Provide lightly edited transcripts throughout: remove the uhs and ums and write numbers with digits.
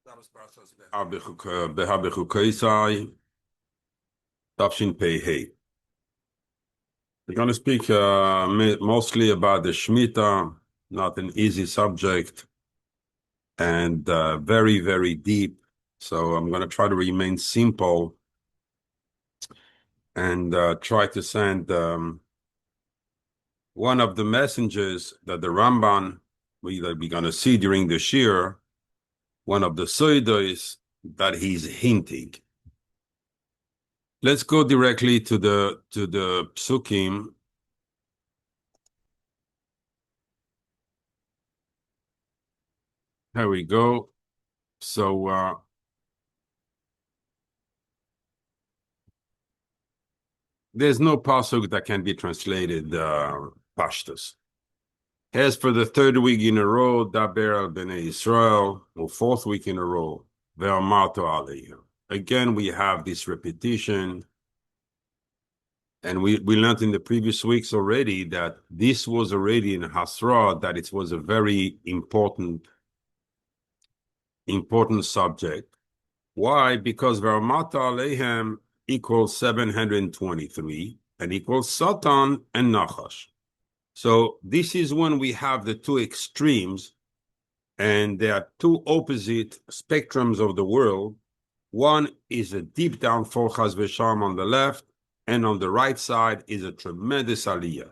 That was Parshas Behar Tafshin Pei Hey. We're going to speak mostly about the Shemitah, not an easy subject, and very, very deep. So I'm going to try to remain simple and try to send one of the messages that the Ramban we're going to see during the Shir, one of the soidos that he's hinting. Let's go directly to the psukim. Here we go. So there's no pasuk that can be translated pashtus. As for the third week in a row, daber al bnei Israel, or fourth week in a row, ve'amarto aleihem. Again, we have this repetition. And we learned in the previous weeks already that this was already in Hasra, that it was a very important subject. Why? Because Ve'amarta Aleihem equals 723 and equals Satan and Nachash. So this is when we have the two extremes, and there are two opposite spectrums of the world. One is a deep downfall, Chas v'Shalom, on the left, and on the right side is a tremendous aliyah.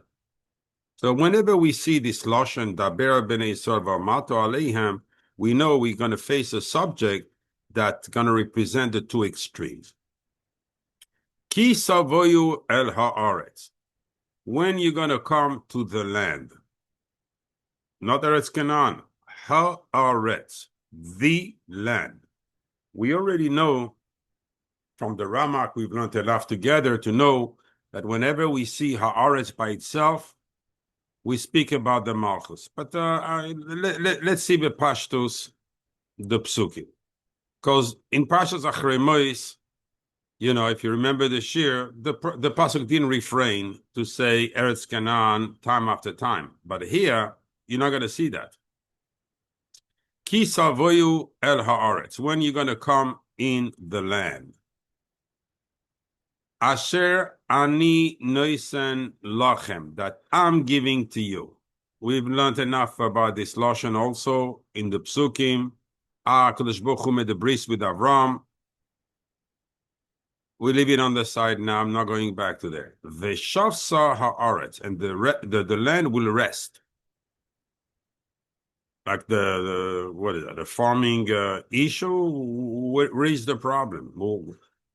So whenever we see this Lashon, Daber b'nei Yisrael v'amarto aleihem, we know we're going to face a subject that's going to represent the two extremes. Ki savoyu el haaretz. When you're going to come to the land, not Eretz Canaan, haaretz, the land. We already know from the Ramak, we've learned enough together to know that whenever we see haaretz by itself, we speak about the Malchus. But let's see the Pashtus, the Psukim. Because in Parshas Achrei Mois, if you remember the Shir, the Pasuk didn't refrain to say Eretz Canaan time after time. But here, you're not going to see that. Ki savoyu el haaretz. When you're going to come in the land. Asher ani noisen lachem, that I'm giving to you. We've learned enough about this lashon also in the psukim. HaKadosh Baruch Hu made the bris with Avram. We leave it on the side now. I'm not going back to there. Veshavsa haaretz, and the land will rest. Like what is that? The farming issue. Where is the problem? Well,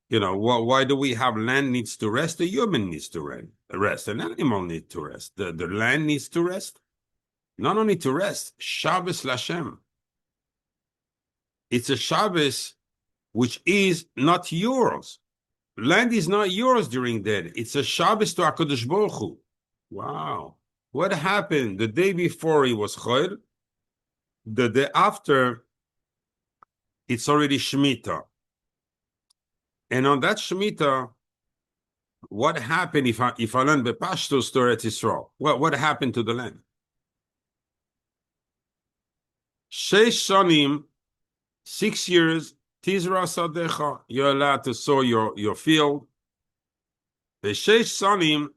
why do we have land needs to rest? The human needs to rest. An animal needs to rest. The land needs to rest. Not only to rest, Shabbos Lashem. It's a Shabbos which is not yours. Land is not yours during that. It's a Shabbos to HaKadosh Baruch Hu. Wow. What happened? The day before it was Chol. The day after, it's already Shemitah. And on that Shemitah, what happened if I learn the Pashtus to Eretz Yisrael? What happened to the land? Sheish Shanim, 6 years, Tizra Sadecha, you're allowed to sow your field. The Sheish Shanim,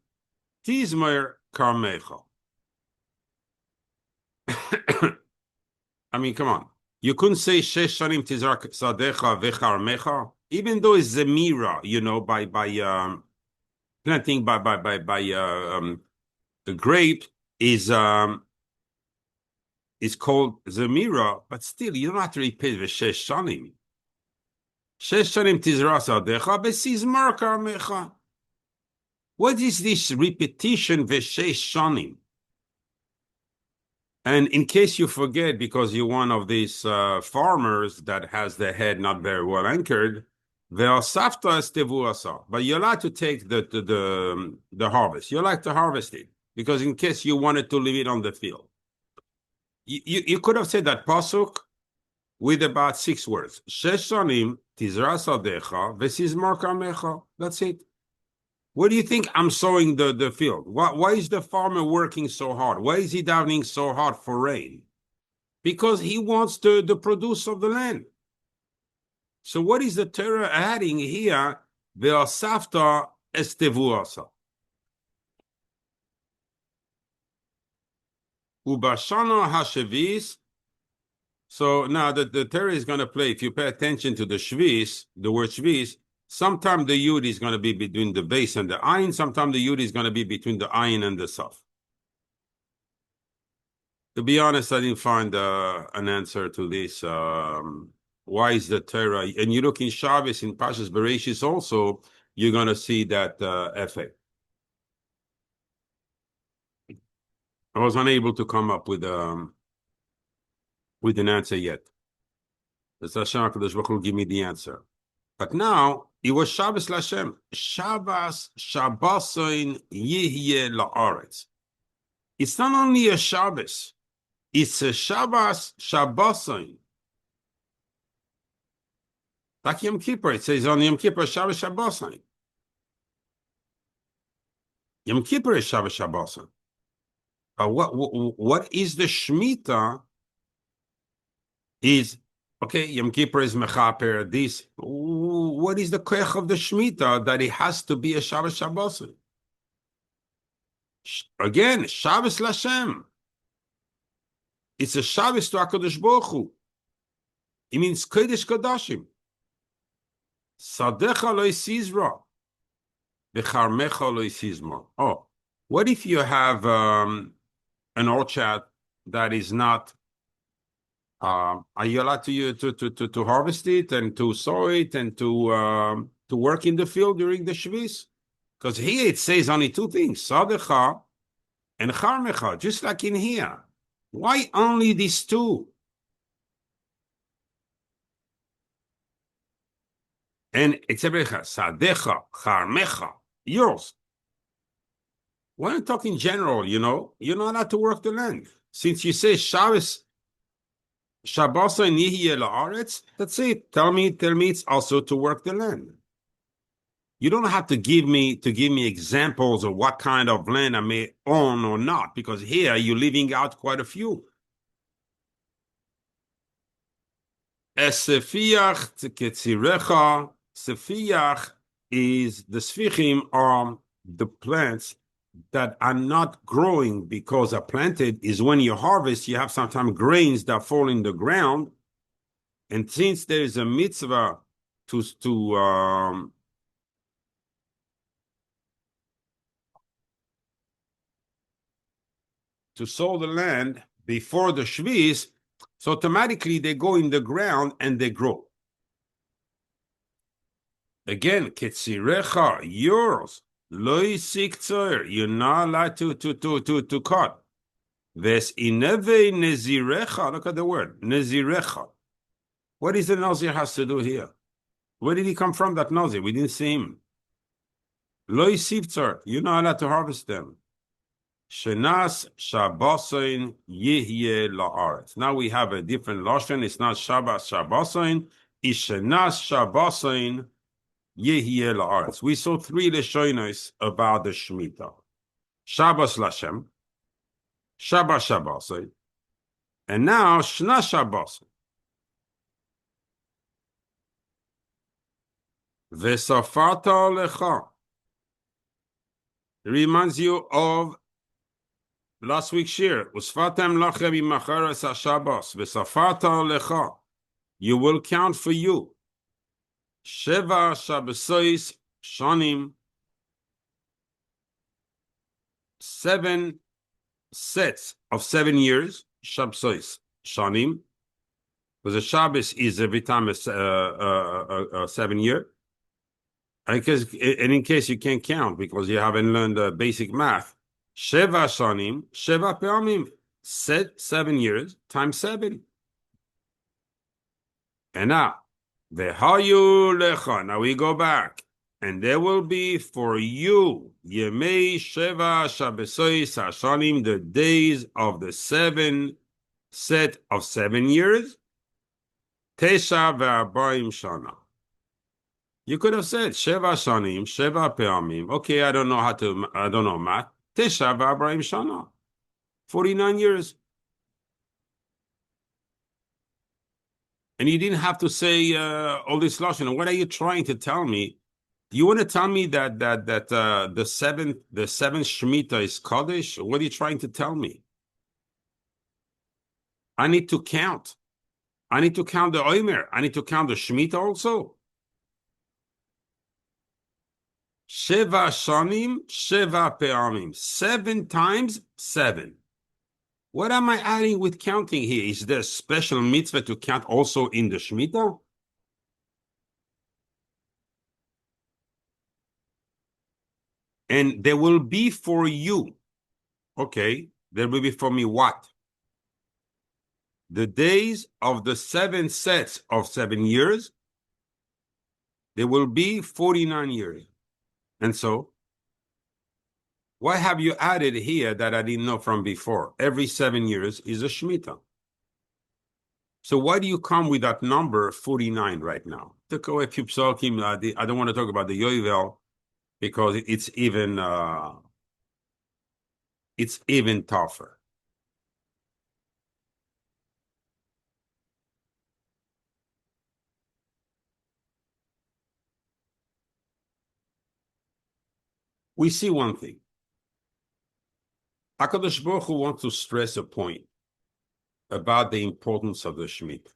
Tizmer Karmecha. I mean, come on. You couldn't say Sheish Shanim Tizra Sadecha Vecharmecha, even though it's Zemira, by planting by the grape is called Zemira, but still you don't have to repeat the Sheish Shanim. Sheish Shanim Tizra Sadecha Vesizmar Karmecha. What is this repetition Veshesh Shanim? And in case you forget, because you're one of these farmers that has their head not very well anchored, but you're allowed to take the harvest. You like to harvest it, because in case you wanted to leave it on the field. You could have said that pasuk with about 6 words. Shesh shanim tizra sadecha vesizmar karmecha. That's it. What do you think I'm sowing the field? Why is the farmer working so hard? Why is he davening so hard for rain? Because he wants the produce of the land. So what is the Torah adding here? Ve'asafta estevuasa. Ubashana hashevis. So now the Torah is going to play, if you pay attention to the shvis, the word shvis, sometimes the yud is going to be between the base and the ayin, sometimes the yud is going to be between the ayin and the saf. To be honest, I didn't find an answer to this. Why is the Torah? And you look in Shabbos, in Pashas Bereshis also, you're going to see that effect. I was unable to come up with an answer yet. Does Hashem HaKadosh Baruch Hu give me the answer? But now, it was Shabbos Lashem. Shabbos Shabbosoin Yihye La'aretz. It's not only a Shabbos. It's a Shabbos Shabbosoin. Like Yom Kippur, it says on Yom Kippur, Shabbos Shabbosoin. Yom Kippur is Shabbos Shabbosoin. But what is the shmita? Is okay. Yom Kippur is mechaper. This. What is the koach of the shmita that it has to be a Shabbos Shabbosoin? Again, Shabbos Lashem. It's a Shabbos to HaKadosh Baruch Hu. It means Kodesh Kodashim. Sadecha lo yisizra. V'charmecha lo yisizma. Oh, what if you have an orchard that is not, are you allowed to harvest it and to sow it and to work in the field during the Shvis? Because here it says only two things, Sadecha and Charmecha, just like in here. Why only these two? And it's everything, Sadecha, Charmecha, yours. Why not talk in general, you know? You're not allowed to work the land. Since you say Shabbos, Shabbos and Yihye La'aretz, that's it. Tell me it's also to work the land. You don't have to give me examples of what kind of land I may own or not, because here you're leaving out quite a few. Sefiach tketzirecha. Sefiach is the sfichim are the plants that are not growing because are planted. Is when you harvest, you have sometimes grains that fall in the ground, and since there is a mitzvah to sow the land before the shvis, so automatically they go in the ground and they grow. Again, ketzirecha, yours. Loi sikzer, you're not allowed to cut. Ves ineve nezirecha, look at the word, nezirecha. What is the Nazir has to do here? Where did he come from, that Nazir? We didn't see him. Loi sikzer, you're not allowed to harvest them. Shenas Shabbosoin Yihye La'aretz. Now we have a different lashon. It's not Shabbos Shabbosoin. It's Shenas Shabbosoin Yehiyeh La'aretz. We saw three lashonos about the Shemitah. Shabbos Lashem, Shabbos Shabbosoin, and now Shnas Shabbosoin. V'safarta lecha. It reminds you of last week's shir. Usfatem lachem imacharas haShabbos. V'safarta lecha. You will count for you. Sheva Shabbosois Shanim. 7 sets of 7 years. Shabbosois Shanim. Because a Shabbos is every time a 7 year. And in case you can't count because you haven't learned the basic math, Sheva Shanim, Sheva Pe'amim, 7 years times 7. And now, V'hayu lecha, now we go back, and there will be for you, Yemei Sheva Shabbosois Hashanim, the days of the 7 set of 7 years, Tesha Ve'arbaim Shana. You could have said Sheva Shanim, Sheva Pe'amim. Okay, I don't know math. Tesha Ve'arbaim Shana. 49 years. And you didn't have to say all this lashon. What are you trying to tell me? Do you want to tell me that the seventh shmita is kaddish? What are you trying to tell me? I need to count. I need to count the Omer. I need to count the Shemitah also. Sheva shanim, sheva pe'amim. 7 times 7. What am I adding with counting here? Is there a special mitzvah to count also in the Shemitah? And there will be for you, okay, there will be for me what? The days of the 7 sets of 7 years, there will be 49 years. And so, what have you added here that I didn't know from before? Every 7 years is a Shemitah. So why do you come with that number 49 right now? I don't want to talk about the Yovel because it's even tougher. We see one thing. HaKadosh Baruch Hu wants to stress a point about the importance of the Shemitah.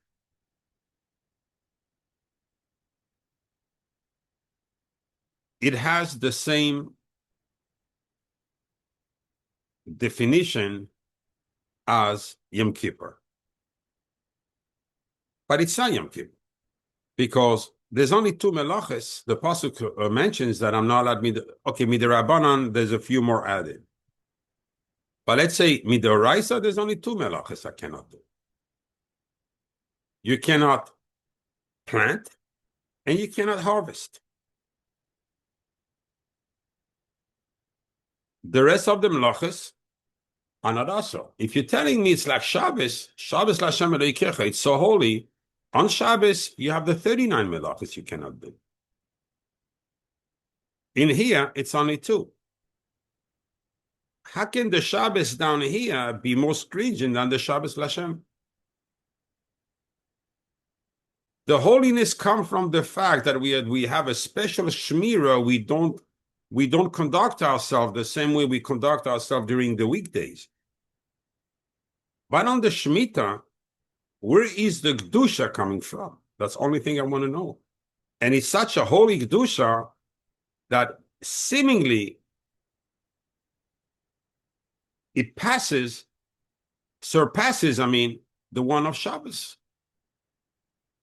It has the same definition as Yom Kippur. But it's not Yom Kippur because there's only 2 melaches. The pasuk mentions that I'm not allowed midirabanan, there's a few more added. But let's say midoraisa, there's only 2 melaches I cannot do. You cannot plant and you cannot harvest. The rest of the melachos are not also. If you're telling me it's like Shabbos l'Hashem Elokecha, it's so holy, on Shabbos you have the 39 melachos you cannot do. In here, it's only 2. How can the Shabbos down here be more stringent than the Shabbos l'Hashem? The holiness comes from the fact that we have a special shmira. We don't conduct ourselves the same way we conduct ourselves during the weekdays. But on the Shemitah, where is the Kedusha coming from? That's the only thing I want to know. And it's such a holy Kedusha that seemingly it surpasses, the one of Shabbos.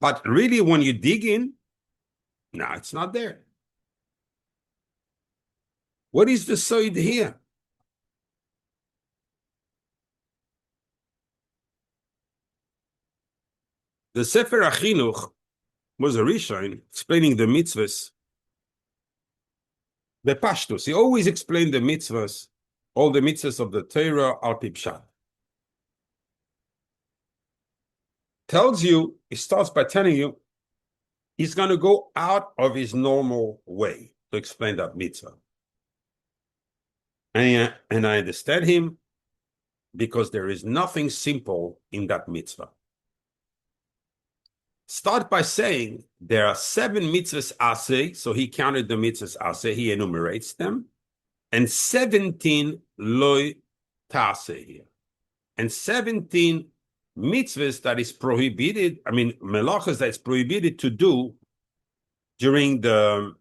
But really, when you dig in, no, it's not there. What is the side here? The Sefer HaChinuch was a Rishon explaining the mitzvahs. The Pashtus, he always explained the mitzvahs, all the mitzvahs of the Torah al pi pshat. Tells you, he starts by telling you, he's going to go out of his normal way to explain that mitzvah. And I understand him because there is nothing simple in that mitzvah. Start by saying there are 7 mitzvahs aseh, so he counted the mitzvahs aseh, he enumerates them, and 17 loy taseh here. And 17 mitzvahs that is prohibited, melachas that is prohibited to do during the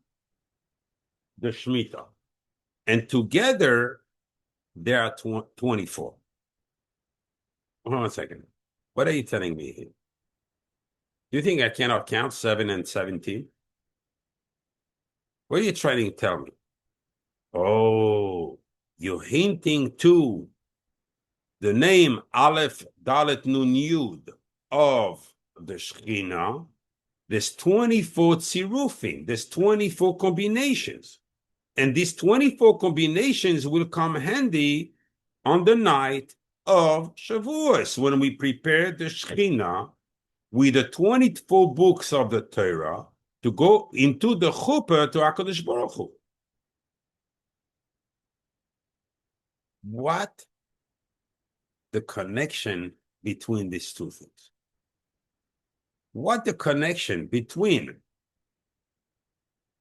shmita. And together, there are 24. Hold on a second. What are you telling me here? Do you think I cannot count 7 and 17? What are you trying to tell me? Oh, you're hinting to the name Aleph Dalet Nun Yud of the Shekhinah. There's 24 tzirufim. There's 24 combinations. And these 24 combinations will come handy on the night of Shavuos when we prepare the Shekhinah with the 24 books of the Torah to go into the chuppah to HaKadosh Baruch Hu. What the connection between these two things? what the connection between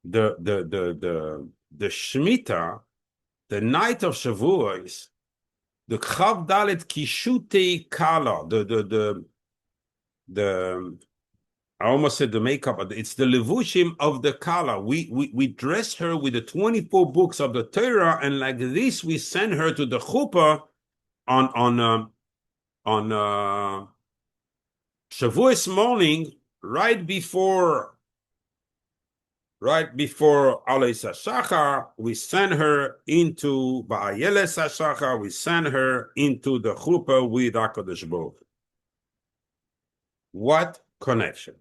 the Shemitah, the night of Shavuos, the Chav Dalet Kishute Kala, the I almost said the makeup, but it's the levushim of the Kala. We dress her with the 24 books of the Torah, and like this, we send her to the chuppah on Shavuos morning, right before Aleis HaShachar. We send her into Ba'ayeles HaShachar. We send her into the chuppah with HaKadosh Baruch Hu. What connection?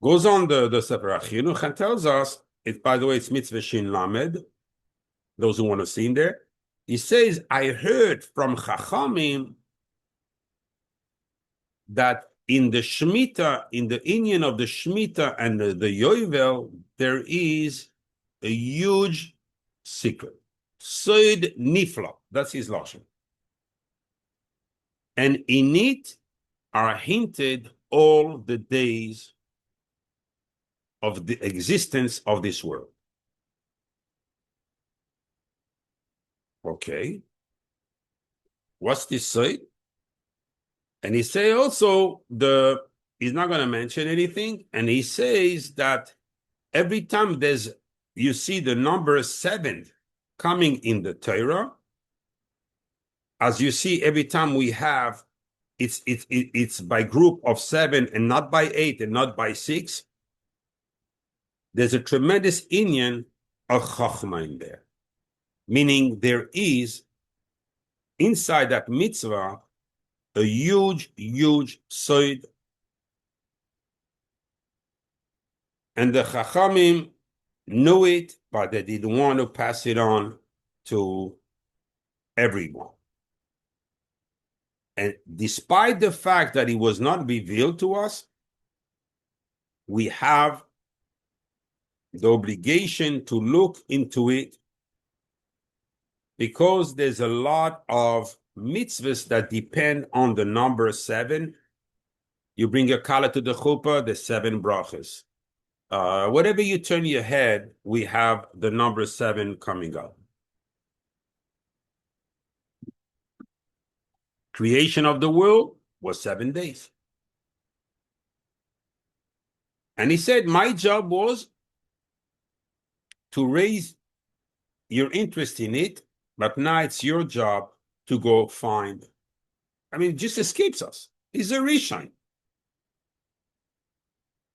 Goes on the Sefiras HaOmer and tells us, by the way, it's mitzvah shin lamed, those who want to see in there. He says, I heard from Chachamim that in the shmita, in the union of the shmita and the yovel, there is a huge secret. Soid nifla, that's his lashon. And in it are hinted all the days of the existence of this world. Okay. What's this say? And he say also he's not going to mention anything, and he says that every time you see the number 7 coming in the Torah, as you see every time we have it's by group of 7 and not by 8 and not by 6. There's a tremendous inyan of chachma in there, meaning there is inside that mitzvah a huge soid, and the chachamim knew it, but they didn't want to pass it on to everyone. And despite the fact that it was not revealed to us, we have the obligation to look into it, because there's a lot of mitzvahs that depend on the number 7. You bring a kala to the chuppah, the 7 brachas. Whatever you turn your head, we have the number 7 coming up. Creation of the world was 7 days. And he said, my job was to raise your interest in it, but now it's your job to go find. I mean, it just escapes us. He's a rishon.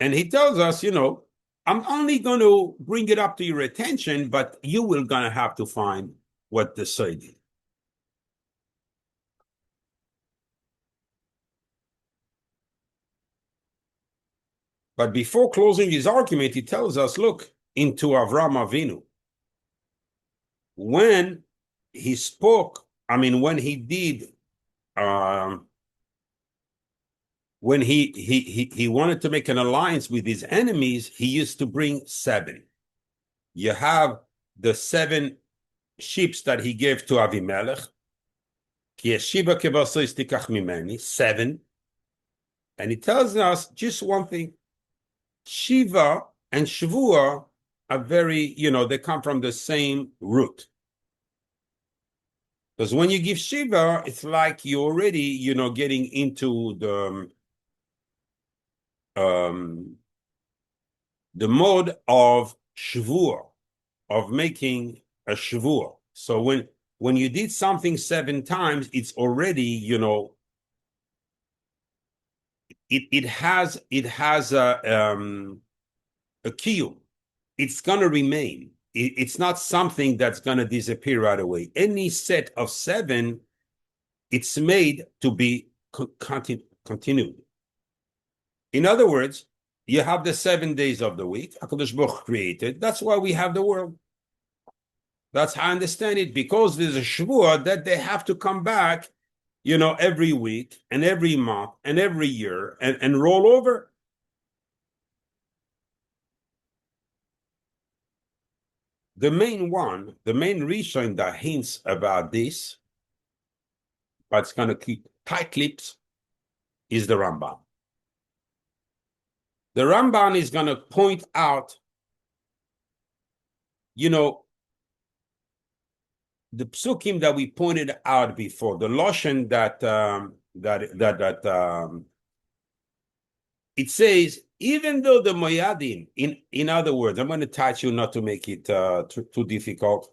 And he tells us, I'm only going to bring it up to your attention, but you will going to have to find what the side is. But before closing his argument, he tells us, look into Avram Avinu. When he spoke, when he did, when he wanted to make an alliance with his enemies, he used to bring 7. You have the 7 sheep that he gave to Avimelech, 7, and he tells us just one thing. Shiva and Shavua are very, they come from the same root. Because when you give Shiva, it's like you're already, getting into the mode of Shavua, of making a Shavua. So when you did something 7 times, it's already, it has a kiyum. It's going to remain. It's not something that's going to disappear right away. Any set of 7, it's made to be continued. In other words, you have the 7 days of the week HaKadosh Baruch Hu created. That's why we have the world. That's how I understand it, because there's a Shavua that they have to come back, every week and every month and every year and roll over. The main rishon that hints about this, but it's going to keep tight-lipped is the Ramban. The Ramban is going to point out, the psukim that we pointed out before, the lotion that it says, even though the moyadim, in other words, I'm going to touch you not to make it too difficult,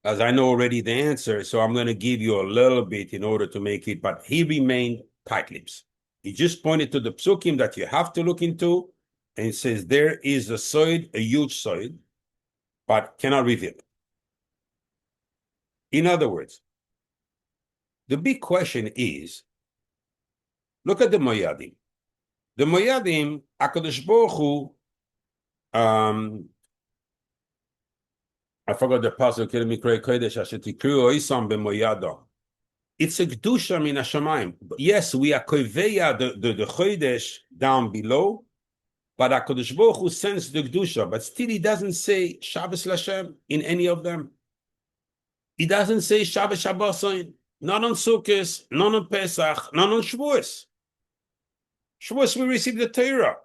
as I know already the answer, so I'm going to give you a little bit in order to make it, but he remained tight-lipped. He just pointed to the psukim that you have to look into, and it says there is a soid, a huge soid, but cannot reveal. In other words, the big question is, look at the moyadim. The moyadim, HaKadosh Baruch Hu, I forgot the pasuk. It's a kedusha min hashamayim. Yes, we are koveya the chodesh down below, but HaKadosh Baruch Hu sends the kedusha. But still, he doesn't say Shabbos Lashem in any of them. He doesn't say Shabbos Shabbosin, not on Sukkot, not on Pesach, not on Shavuos. Shavuos we receive the Torah,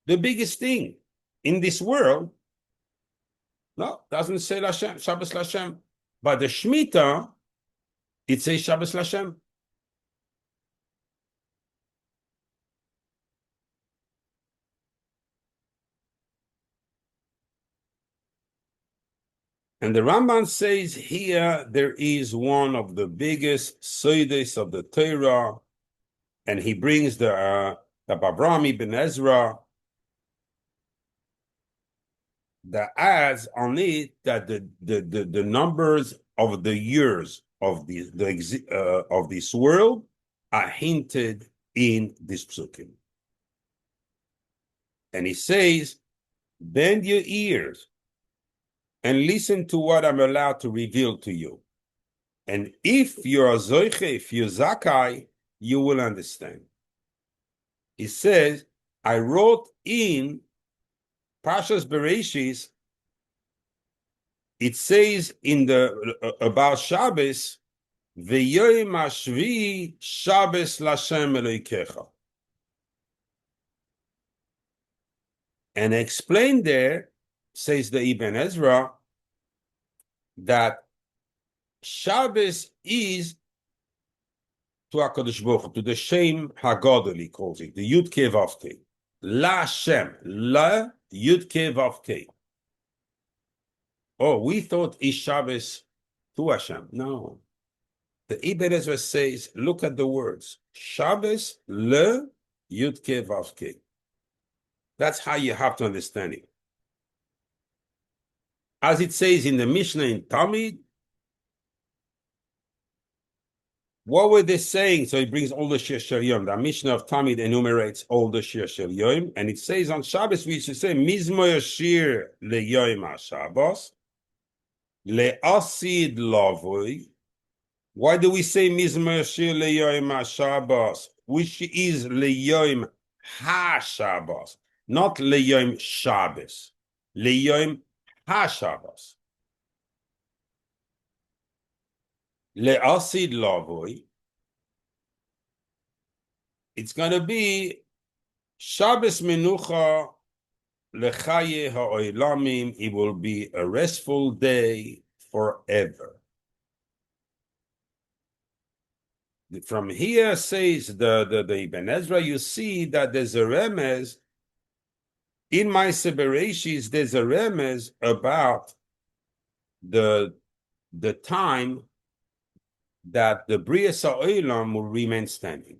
the biggest thing in this world. No, doesn't say Lashem, Shabbos Lashem. But the shmita, it says Shabbos Lashem. And the Ramban says here there is one of the biggest soides of the Torah, and he brings the Avraham ibn Ezra that adds on it that the numbers of the years of of this world are hinted in this psukim. And he says, bend your ears and listen to what I'm allowed to reveal to you. And if you're a zoiche, if you're zakai, you will understand. He says, I wrote in Parshas Bereshis, it says in the about Shabbos, V'yoyim hashvi Shabbos Lashem Elokecha. And explained there, says the Ibn Ezra, that Shabbos is to HaKadosh Baruch Hu, to the Shem HaGadol, he calls it, the Yud Kei Vav Kei. La Shem, La Yud Kei Vav Kei. Oh, we thought is Shabbos to Hashem. No. The Ibn Ezra says, look at the words. Shabbos, Le Yud Kei Vav Kei. That's how you have to understand it. As it says in the Mishnah in Tamid, what were they saying? So it brings all the Shir Shel Yom. The Mishnah of Tamid enumerates all the Shir Shel Yom, and it says on Shabbos we should say Mizmo Shir LeYom HaShabbos LeAsid Lavoi. Why do we say Mizmo Shir LeYom HaShabbos, which is LeYom HaShabbos, not LeYom Shabbos, LeYom HaShabbos. LeAsid Lavoi. It's going to be Shabbos Menucha Lechaye HaOlamim. It will be a restful day forever. From here, says the Ibn Ezra, you see that there's a remez in my Bereshis. There's a remez about the time that the Brias HaOlam will remain standing.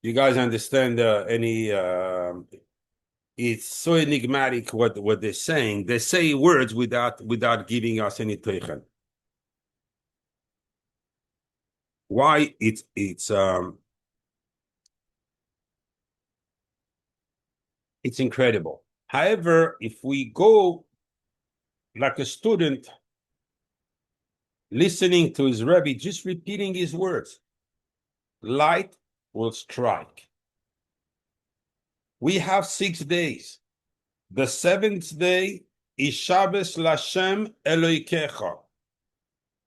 You guys understand any? It's so enigmatic what they're saying. They say words without giving us any teichen. Why it's incredible. However, if we go like a student listening to his Rebbe, just repeating his words, light will strike. We have 6 days. The 7th day is Shabbos Lashem Elokecha.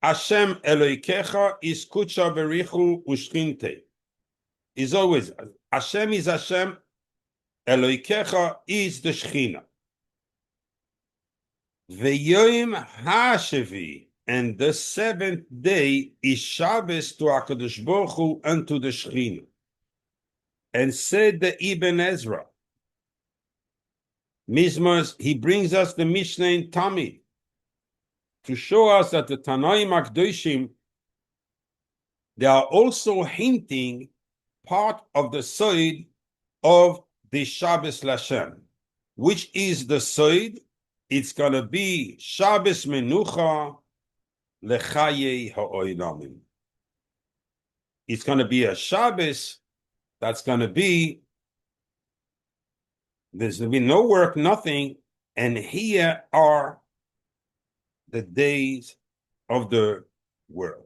Hashem Eloikecha is kucha berichu ushkinte. Is always Hashem is Hashem. Eloikecha is the Shechina. Ve'yoim ha'shevi, and the seventh day is Shabbos to HaKadosh Baruch Hu and to the Shechina. And said the Ibn Ezra, Mizmos, he brings us the Mishnah in Tamid to show us that the Tanaim HaKadoshim, they are also hinting part of the side of the Shabbos Lashem. Which is the side? It's going to be Shabbos Menucha Lechaye Ha'olamim. It's going to be a Shabbos that's going to be, there's going to be no work, nothing, and here are the days of the world.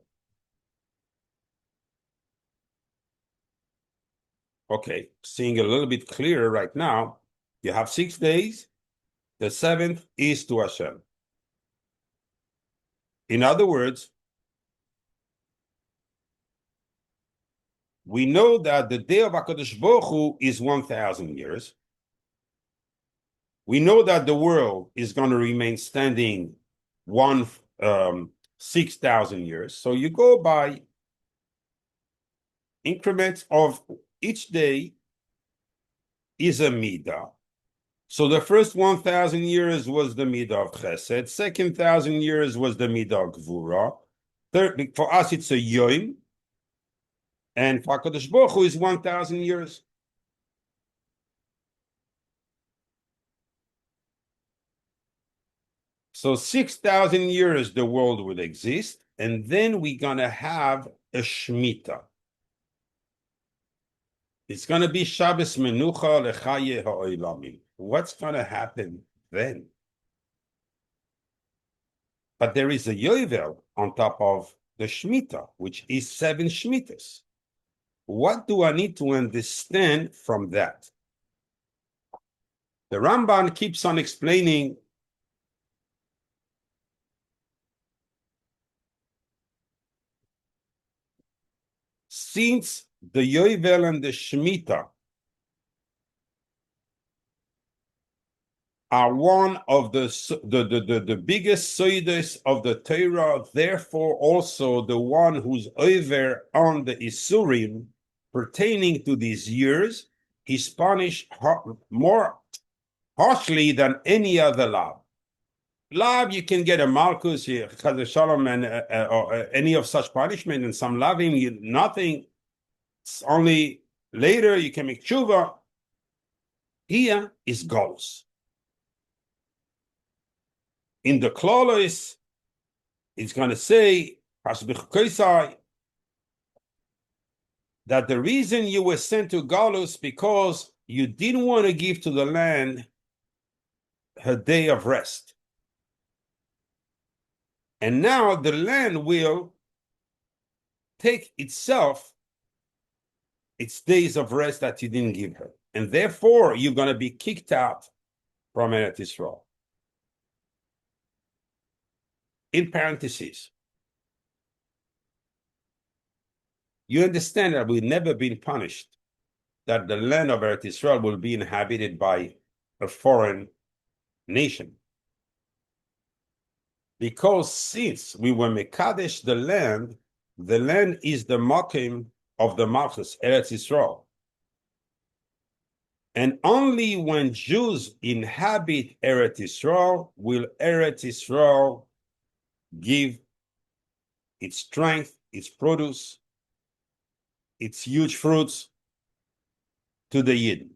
Okay, seeing a little bit clearer right now, you have 6 days, the seventh is to Hashem. In other words, we know that the day of HaKadosh Baruch Hu is 1,000 years. We know that the world is going to remain standing 6,000 years. So you go by increments of each day is a midah. So the first 1,000 years was the midah of chesed. Second 1,000 years was the midah of gvura. Third, for us, it's a yom. And for HaKadosh Baruch Hu is 1,000 years. So 6,000 years the world would exist, and then we're going to have a shmita. It's going to be Shabbos Menucha Lechaye Ha'olamim. What's going to happen then? But there is a yovel on top of the shmita, which is 7 shmitas. What do I need to understand from that? The Ramban keeps on explaining since the yovel and the shmita are one of the biggest soides of the Torah, therefore also the one who's over on the Isurim pertaining to these years, he's punished more harshly than any other law. Law, you can get a malchus, Chazal Shalom, and or any of such punishment, and some lavim, nothing. It's only later you can make tshuva. Here is goals. In the Klolos, it's going to say that the reason you were sent to Galus because you didn't want to give to the land her day of rest. And now the land will take itself its days of rest that you didn't give her. And therefore, you're going to be kicked out from Eretz Yisrael. In parentheses, you understand that we've never been punished, that the land of Eretz Yisrael will be inhabited by a foreign nation. Because since we were Mekadesh the land is the Makim of the Malchus, Eretz Yisrael. And only when Jews inhabit Eretz Yisrael will Eretz Yisrael give its strength, its produce, its huge fruits to the Yidden.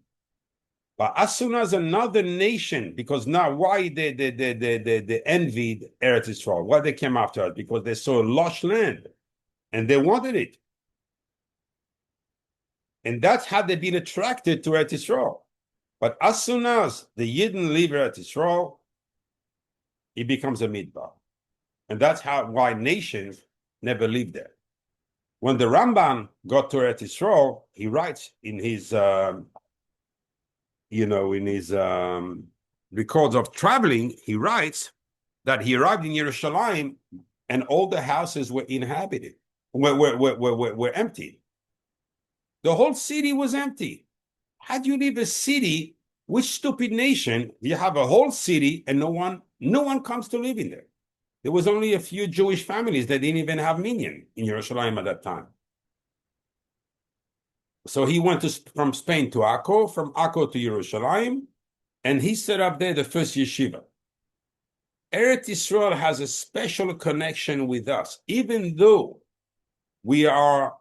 But as soon as another nation, because now why they envied Eretz Yisrael, why they came after us? Because they saw lush land and they wanted it. And that's how they've been attracted to Eretz Yisrael. But as soon as the Yidden leave Eretz Yisrael, it becomes a midbar. And that's why nations never live there. When the Ramban got to Eretz Yisrael, he writes in his, records of traveling, he writes that he arrived in Yerushalayim and all the houses were inhabited, were empty. The whole city was empty. How do you leave a city? Which stupid nation? You have a whole city and no one comes to live in there. There was only a few Jewish families that didn't even have minyan in Jerusalem at that time. So he went from Spain to Akko, from Akko to Jerusalem, and he set up there the first yeshiva. Eretz Yisrael has a special connection with us, even though we are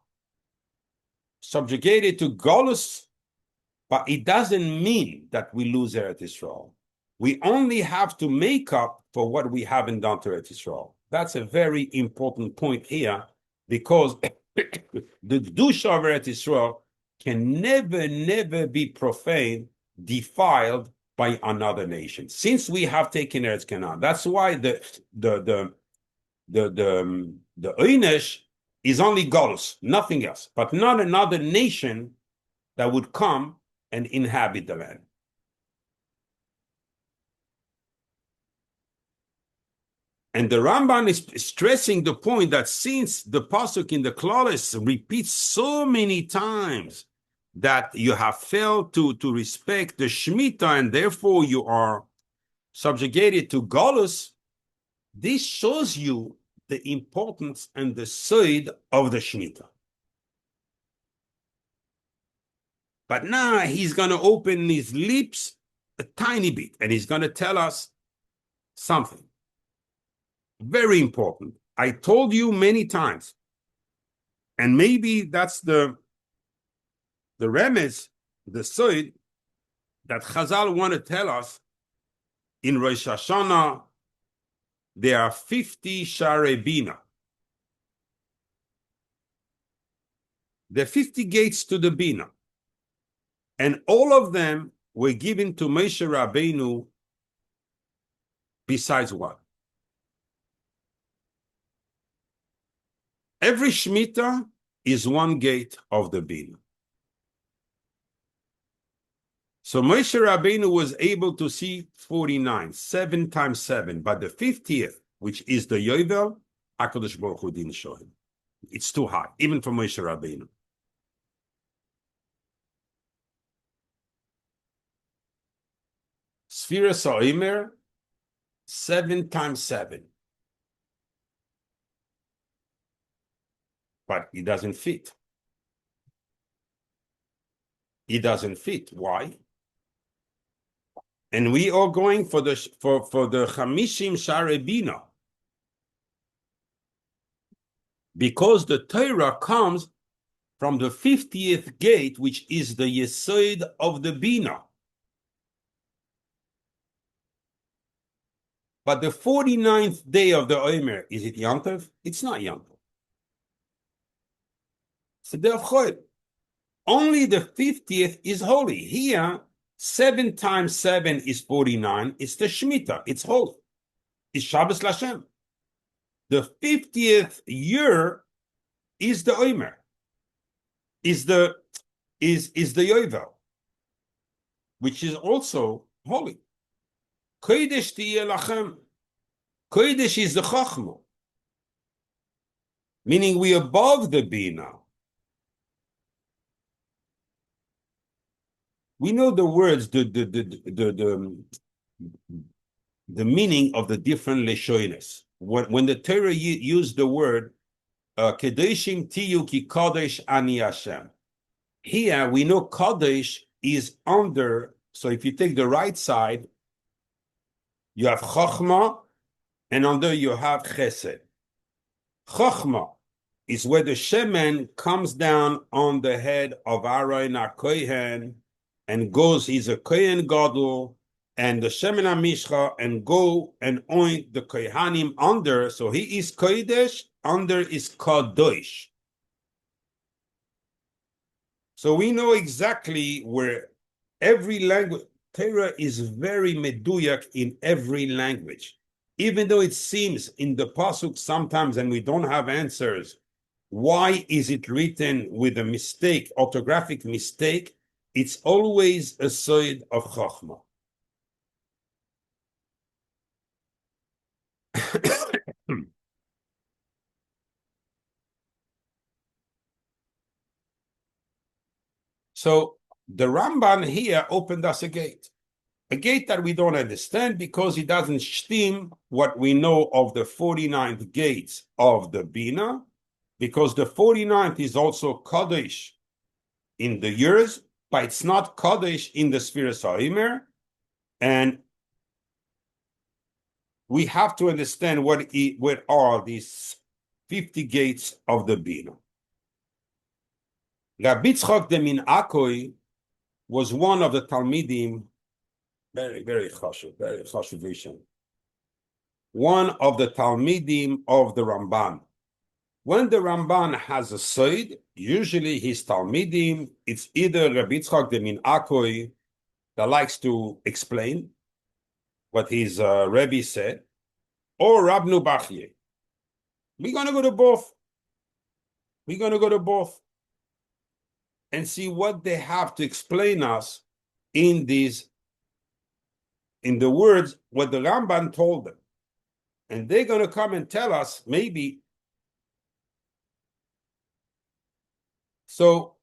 subjugated to Golus, but it doesn't mean that we lose Eretz Yisrael. We only have to make up for what we haven't done to Eretz Yisrael. That's a very important point here, because the Kedusha of Eretz Yisrael can never be profaned, defiled by another nation. Since we have taken Eretz Canaan, that's why the Oynesh is only Golus, nothing else, but not another nation that would come and inhabit the land. And the Ramban is stressing the point that since the pasuk in the Claudius repeats so many times that you have failed to respect the shmita and therefore you are subjugated to Golus, this shows you the importance and the side of the shmita. But now he's going to open his lips a tiny bit and he's going to tell us something very important. I told you many times, and maybe that's the remez, the side that Chazal want to tell us. In Rosh Hashanah, there are 50 Sharei Bina. There are 50 gates to the Bina. And all of them were given to Moshe Rabbeinu besides one. Every shmita is one gate of the Bina. So Moshe Rabbeinu was able to see 49, 7 times 7, but the 50th, which is the Yovel, HaKadosh Baruch Hu didn't show him. It's too high, even for Moshe Rabbeinu. Sefiras HaOmer, 7 times 7. But it doesn't fit. It doesn't fit. Why? And we are going for the Chamishim Sharei Bina, because the Torah comes from the 50th gate, which is the Yesod of the Bina. But the 49th day of the Omer, is it Yom Tov? It's not Yom Tov. It's the day of Chol. Only the 50th is holy. Here, 7 times 7 is 49. It's the Shemitah. It's holy. It's Shabbos Lashem. The 50th year is the Omer. Is the Yovel, which is also holy. Kodesh tiyeh lachem. Kodesh is the Chachma, meaning we above the Bina. We know the words, the meaning of the different leshonos. When the Torah used the word Kedoshim tiyu ki Kodesh ani Hashem. Here we know Kodesh is under. So if you take the right side, you have Chochmah, and under you have Chesed. Chochmah is where the Shemen comes down on the head of Aaron HaKohen and goes, he's a Kohen Gadol, and the Shemen HaMishcha, and go and oint the Kohanim under, so he is Kodesh, under is Kadosh. So we know exactly where every language, Torah is very meduyak in every language. Even though it seems in the pasuk sometimes, and we don't have answers, why is it written with a mistake, orthographic mistake? It's always a side of Chachma. So the Ramban here opened us a gate that we don't understand because it doesn't stem what we know of the 49th gates of the Bina, because the 49th is also Kodesh in the years, but it's not Kodesh in the Sefiras HaOmer. And we have to understand what are these 50 gates of the Bina. Rabbi Yitzchak de Min Akoi was one of the Talmidim, very chashuv vision. One of the Talmidim of the Ramban. When the Ramban has a side, usually his Talmidim, it's either Rabbi Yitzchak de Min Akoi that likes to explain what his Rebbe said, or Rabnu Bachye. We're going to go to both. We're going to go to both and see what they have to explain us in the words, what the Ramban told them. And they're going to come and tell us, maybe. So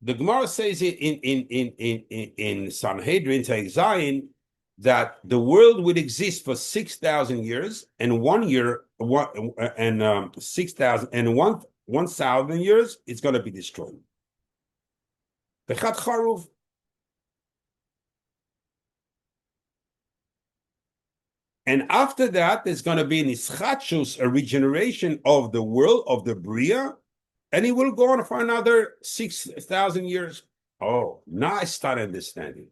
the Gemara says in Sanhedrin, Zayin, that the world would exist for 6,000 years, and 1 year, 6,000 and 1,000 years, it's going to be destroyed. Bechat Charuv. And after that, there's going to be an ischatshus, a regeneration of the world, of the Bria, and it will go on for another 6,000 years. Oh, now I start understanding.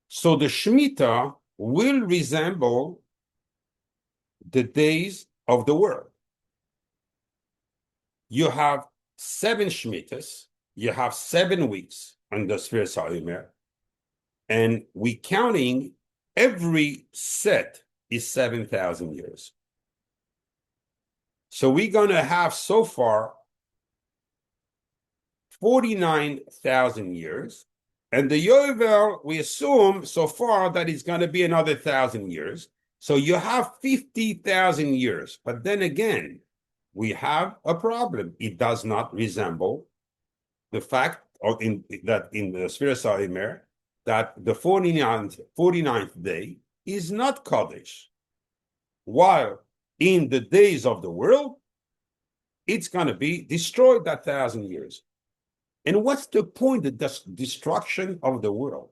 So the Shemitah will resemble the days of the world. You have 7 Shmitas, you have 7 weeks on the Sefiras HaOmer, and we counting every set is 7,000 years. So we're going to have so far 49,000 years. And the Yovel, we assume so far that it's going to be another 1,000 years. So you have 50,000 years. But then again, we have a problem. It does not resemble the fact that in the Sefiras HaOmer, that the 49th day is not Kodesh. While in the days of the world, it's going to be destroyed that 1,000 years. And what's the point of the destruction of the world?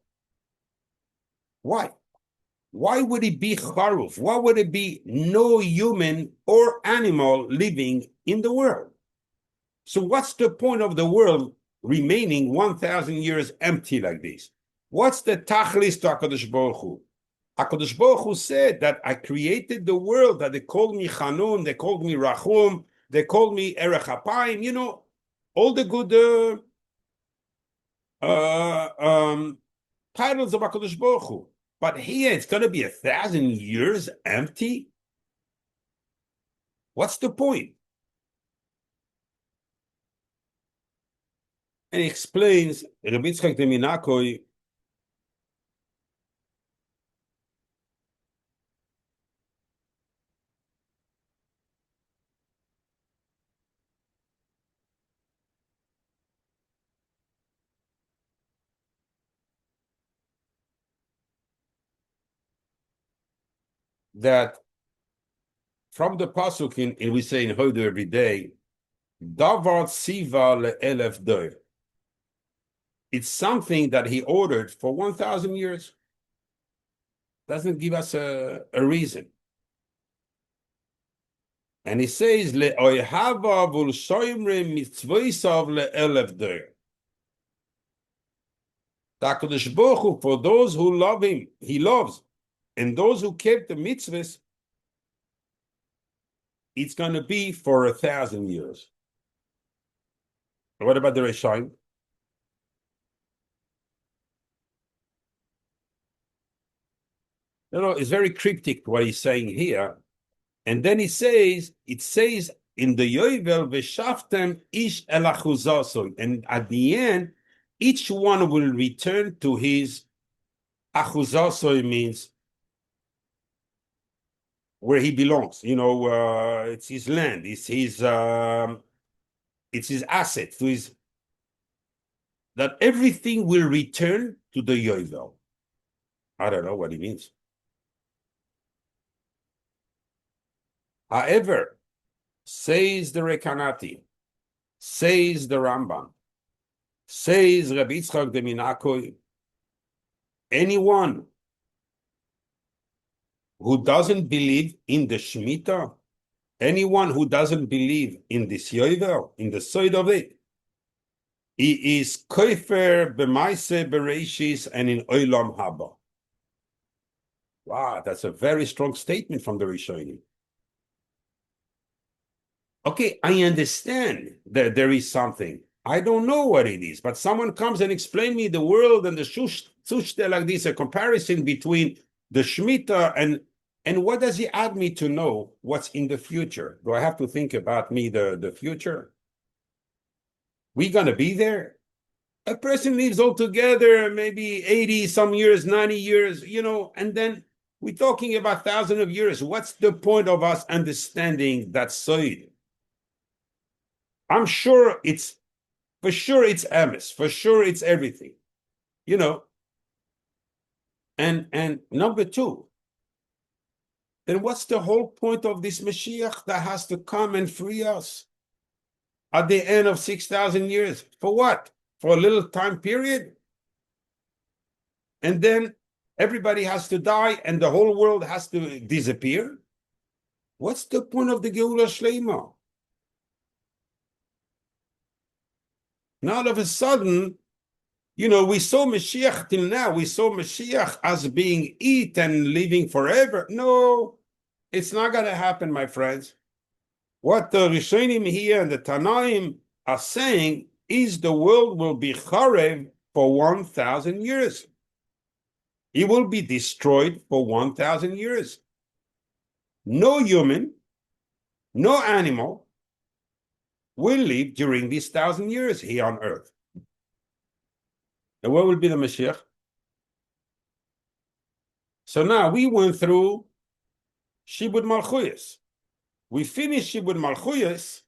Why? Why would it be charuf? Why would it be no human or animal living in the world? So what's the point of the world remaining 1,000 years empty like this? What's the tachlis to HaKadosh Baruch Hu? HaKadosh Baruch Hu said that I created the world, that they called me Chanun, they called me Rachum, they called me Erech Apayim, you know, all the good titles of HaKadosh Baruch Hu. But here it's going to be 1,000 years empty? What's the point? And he explains, Rabbi Yitzchak de Min Akoi, that from the pasuk in we say in Hodu every day, Davar Siva le'elef doir. It's something that he ordered for 1,000 years. Doesn't give us a reason. And he says, le'oihava v'ulshoimre mitzvoisav le'elef doir. HaKadosh Baruch Hu, for those who love him, he loves. And those who kept the mitzvahs, it's going to be for 1,000 years. What about the Rishonim? You know, it's very cryptic what he's saying here. And then he says, it says in the Yovel, V'shaftem ish el achuzaso. And at the end, each one will return to his achuzaso, means where he belongs. You know, it's his land, it's his it's his asset, to his, that everything will return to the Yovel. I don't know what it means. However, says the Rekanati, says the Ramban, says Rabbi Yitzchak de Minakoi, anyone who doesn't believe in the shmita, anyone who doesn't believe in this yovel, in the side of it, he is kofer b'maise bereshis and in olam haba. Wow, that's a very strong statement from the Rishonim. Okay, I understand that there is something. I don't know what it is, but someone comes and explain me the world and the sushte like this, a comparison between the shmita and what does he add me to know what's in the future? Do I have to think about me, the future? We gonna be there? A person lives altogether maybe 80 some years, 90 years, and then we're talking about thousands of years. What's the point of us understanding that side? I'm sure it's emes, for sure it's everything, And number two, then what's the whole point of this Mashiach that has to come and free us at the end of 6,000 years? For what? For a little time period? And then everybody has to die and the whole world has to disappear? What's the point of the Geula Shleima? Now all of a sudden, we saw Mashiach till now. We saw Mashiach as being it and living forever. No, it's not going to happen, my friends. What the Rishonim here and the Tanaim are saying is the world will be charev for 1,000 years. It will be destroyed for 1,000 years. No human, no animal will live during these 1,000 years here on earth. And what will be the Mashiach? So now we went through Shibud Malchuyas. We finished Shibud Malchuyas,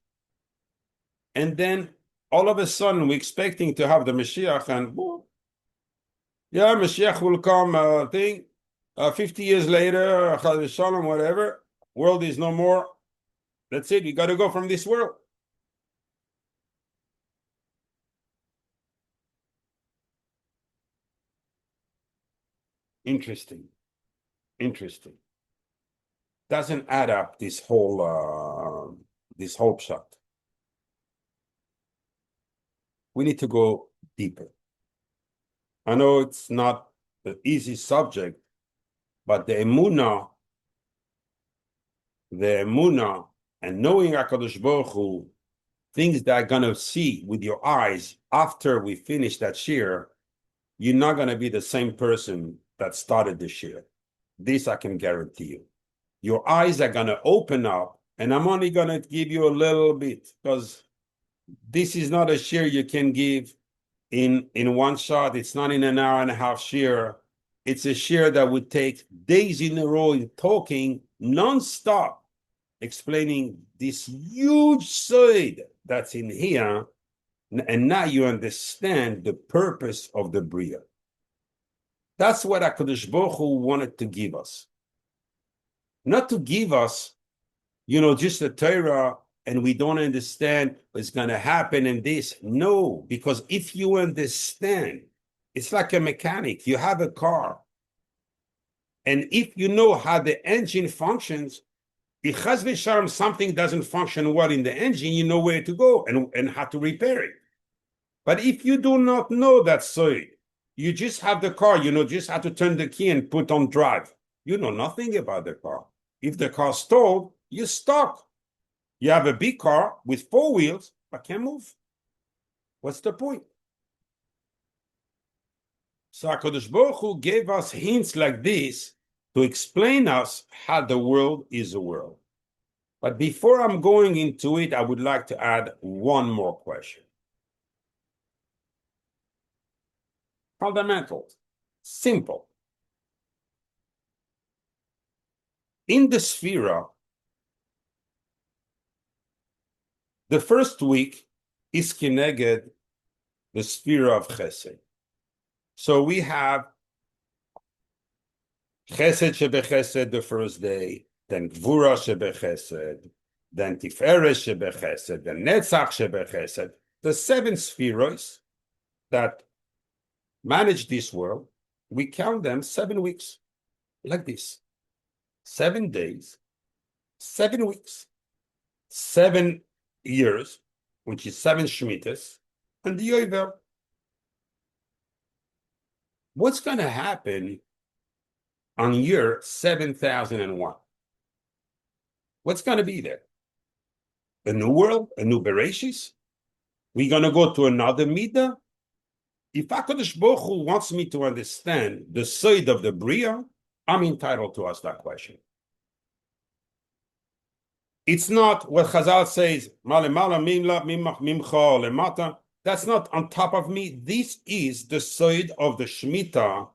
and then all of a sudden we're expecting to have the Mashiach, and Mashiach will come, 50 years later, Chaz Shalom, whatever, world is no more. That's it, we got to go from this world. Interesting. Doesn't add up, this whole shot. We need to go deeper. I know it's not the easy subject, but the emunah and knowing HaKadosh Baruch Hu, things that are gonna see with your eyes after we finish that shir, you're not gonna be the same person that started the shir. This I can guarantee you. Your eyes are gonna open up, and I'm only gonna give you a little bit, because this is not a shir you can give in one shot. It's not in an hour and a half shir. It's a shir that would take days in a row in talking non-stop, explaining this huge side that's in here, and now you understand the purpose of the Bria. That's what HaKadosh Baruch Hu wanted to give us. Not to give us, just a Torah and we don't understand what's going to happen in this. No, because if you understand, it's like a mechanic. You have a car. And if you know how the engine functions, if Chaz v'shalom something doesn't function well in the engine, you know where to go and how to repair it. But if you do not know that side, you just have the car, just how to turn the key and put on drive. You know nothing about the car. If the car stalled, you're stuck. You have a big car with 4 wheels, but can't move. What's the point? So HaKadosh Baruch Hu gave us hints like this to explain us how the world is a world. But before I'm going into it, I would like to add one more question. Fundamental, simple. In the Sefira, the first week is kineged the sphere of chesed. So we have chesed shebechesed the first day, then gvura shebechesed, then tiferes shebechesed, then netzach shebechesed. The 7 spheres that manage this world, we count them 7 weeks, like this. 7 days, 7 weeks, 7 years, which is 7 shmitas, and the yovel. What's going to happen on year 7001? What's going to be there? A new world, a new Bereshis? We're going to go to another midah? If HaKadosh Baruch Hu wants me to understand the side of the Bria, I'm entitled to ask that question. It's not what Chazal says, that's not on top of me. This is the side of the shmita,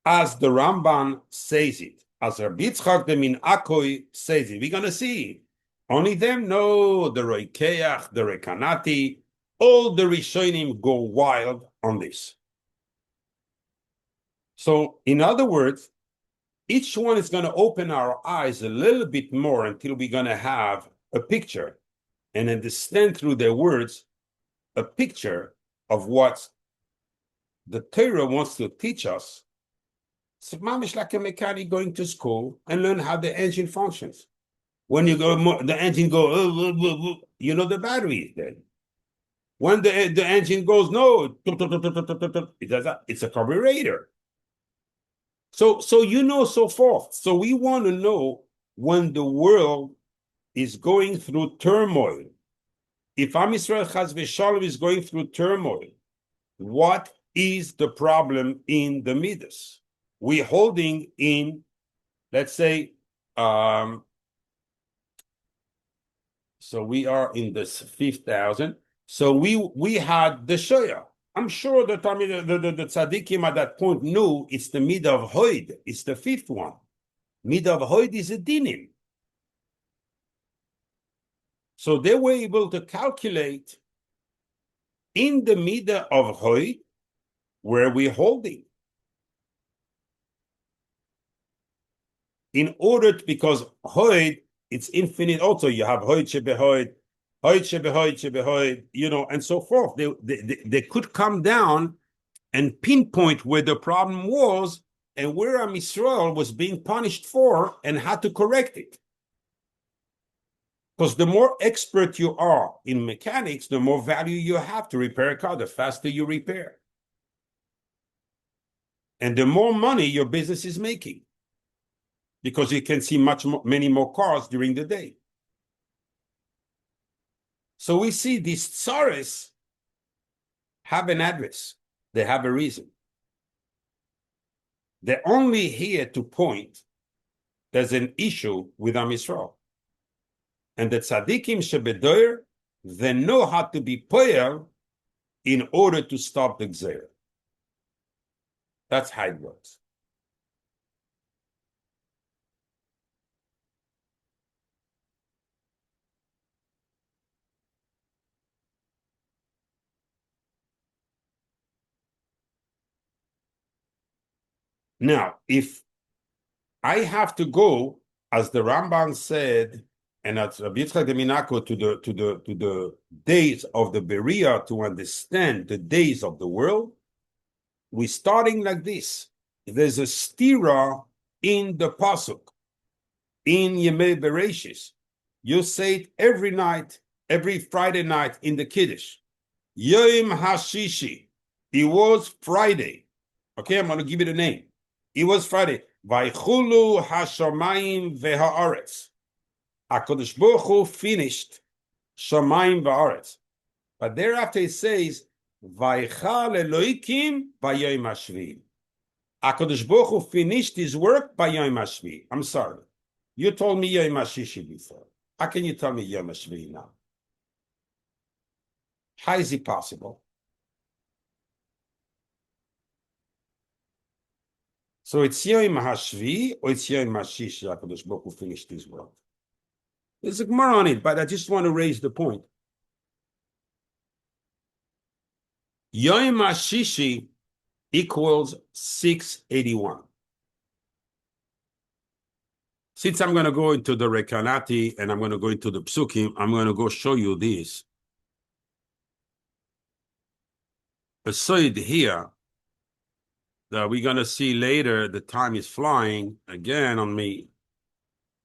as the Ramban says it, as Rabbi Yitzchak the Min Akoi says it. We're going to see. Only them? No, the Roikeach, the Rekanati, all the Rishonim go wild on this. So, in other words, each one is going to open our eyes a little bit more until we're going to have a picture and understand through their words a picture of what the Torah wants to teach us. It's mamish like a mechanic going to school and learn how the engine functions. When you go, the engine goes, you know the battery is dead. When the engine goes, no, it does that. It's a carburetor. So you know, so forth. So we want to know when the world is going through turmoil. If Am Yisrael Chaz v'Shalom is going through turmoil, what is the problem in the midas? We're holding in, let's say, so we are in this 5,000. So we had the Shoya. I'm sure that the tzaddikim at that point knew it's the midah of Hoid. It's the 5th one. Midah of Hoid is a dinim. So they were able to calculate in the midah of Hoid where we're holding. In order to, because Hoid, it's infinite also. You have Hoid shebehoid, Hoid shebehoid, shebehoid, you know, and so forth. They could come down and pinpoint where the problem was and where Am Yisrael was being punished for and had to correct it. Because the more expert you are in mechanics, the more value you have to repair a car, the faster you repair. And the more money your business is making. Because you can see many more cars during the day. So we see these tsaris have an address. They have a reason. They're only here to point there's an issue with Am Yisrael. And the tzaddikim shebedoyer, they know how to be poel in order to stop the gzeir. That's how it works. Now, if I have to go, as the Ramban said, and as Rabbi Yitzchak de Minako to the days of the Beria to understand the days of the world, we're starting like this. There's a stira in the pasuk, in Yemei Bereshis. You say it every night, every Friday night in the Kiddush. Yom Hashishi. It was Friday. Okay, I'm going to give you the name. It was Friday. Vaychulu hashamayim v'haaretz. HaKadosh Baruch Hu finished shamayim v'haaretz. But thereafter it says, Vaychal Elohikim v'yom hashvi. HaKadosh Baruch Hu finished his work by Yom Hashvi. I'm sorry. You told me Yom Hashishi before. How can you tell me Yom Hashvi now? How is it possible? So it's Yom Hashvi or it's Yom Hashishi HaKadosh Baruch Hu finished his work. There's a Gemara on it, but I just want to raise the point. Yom HaShishi equals 681. Since I'm going to go into the Rekanati and I'm going to go into the Psukim, I'm going to go show you this. Aside here, that we're going to see later, the time is flying again on me.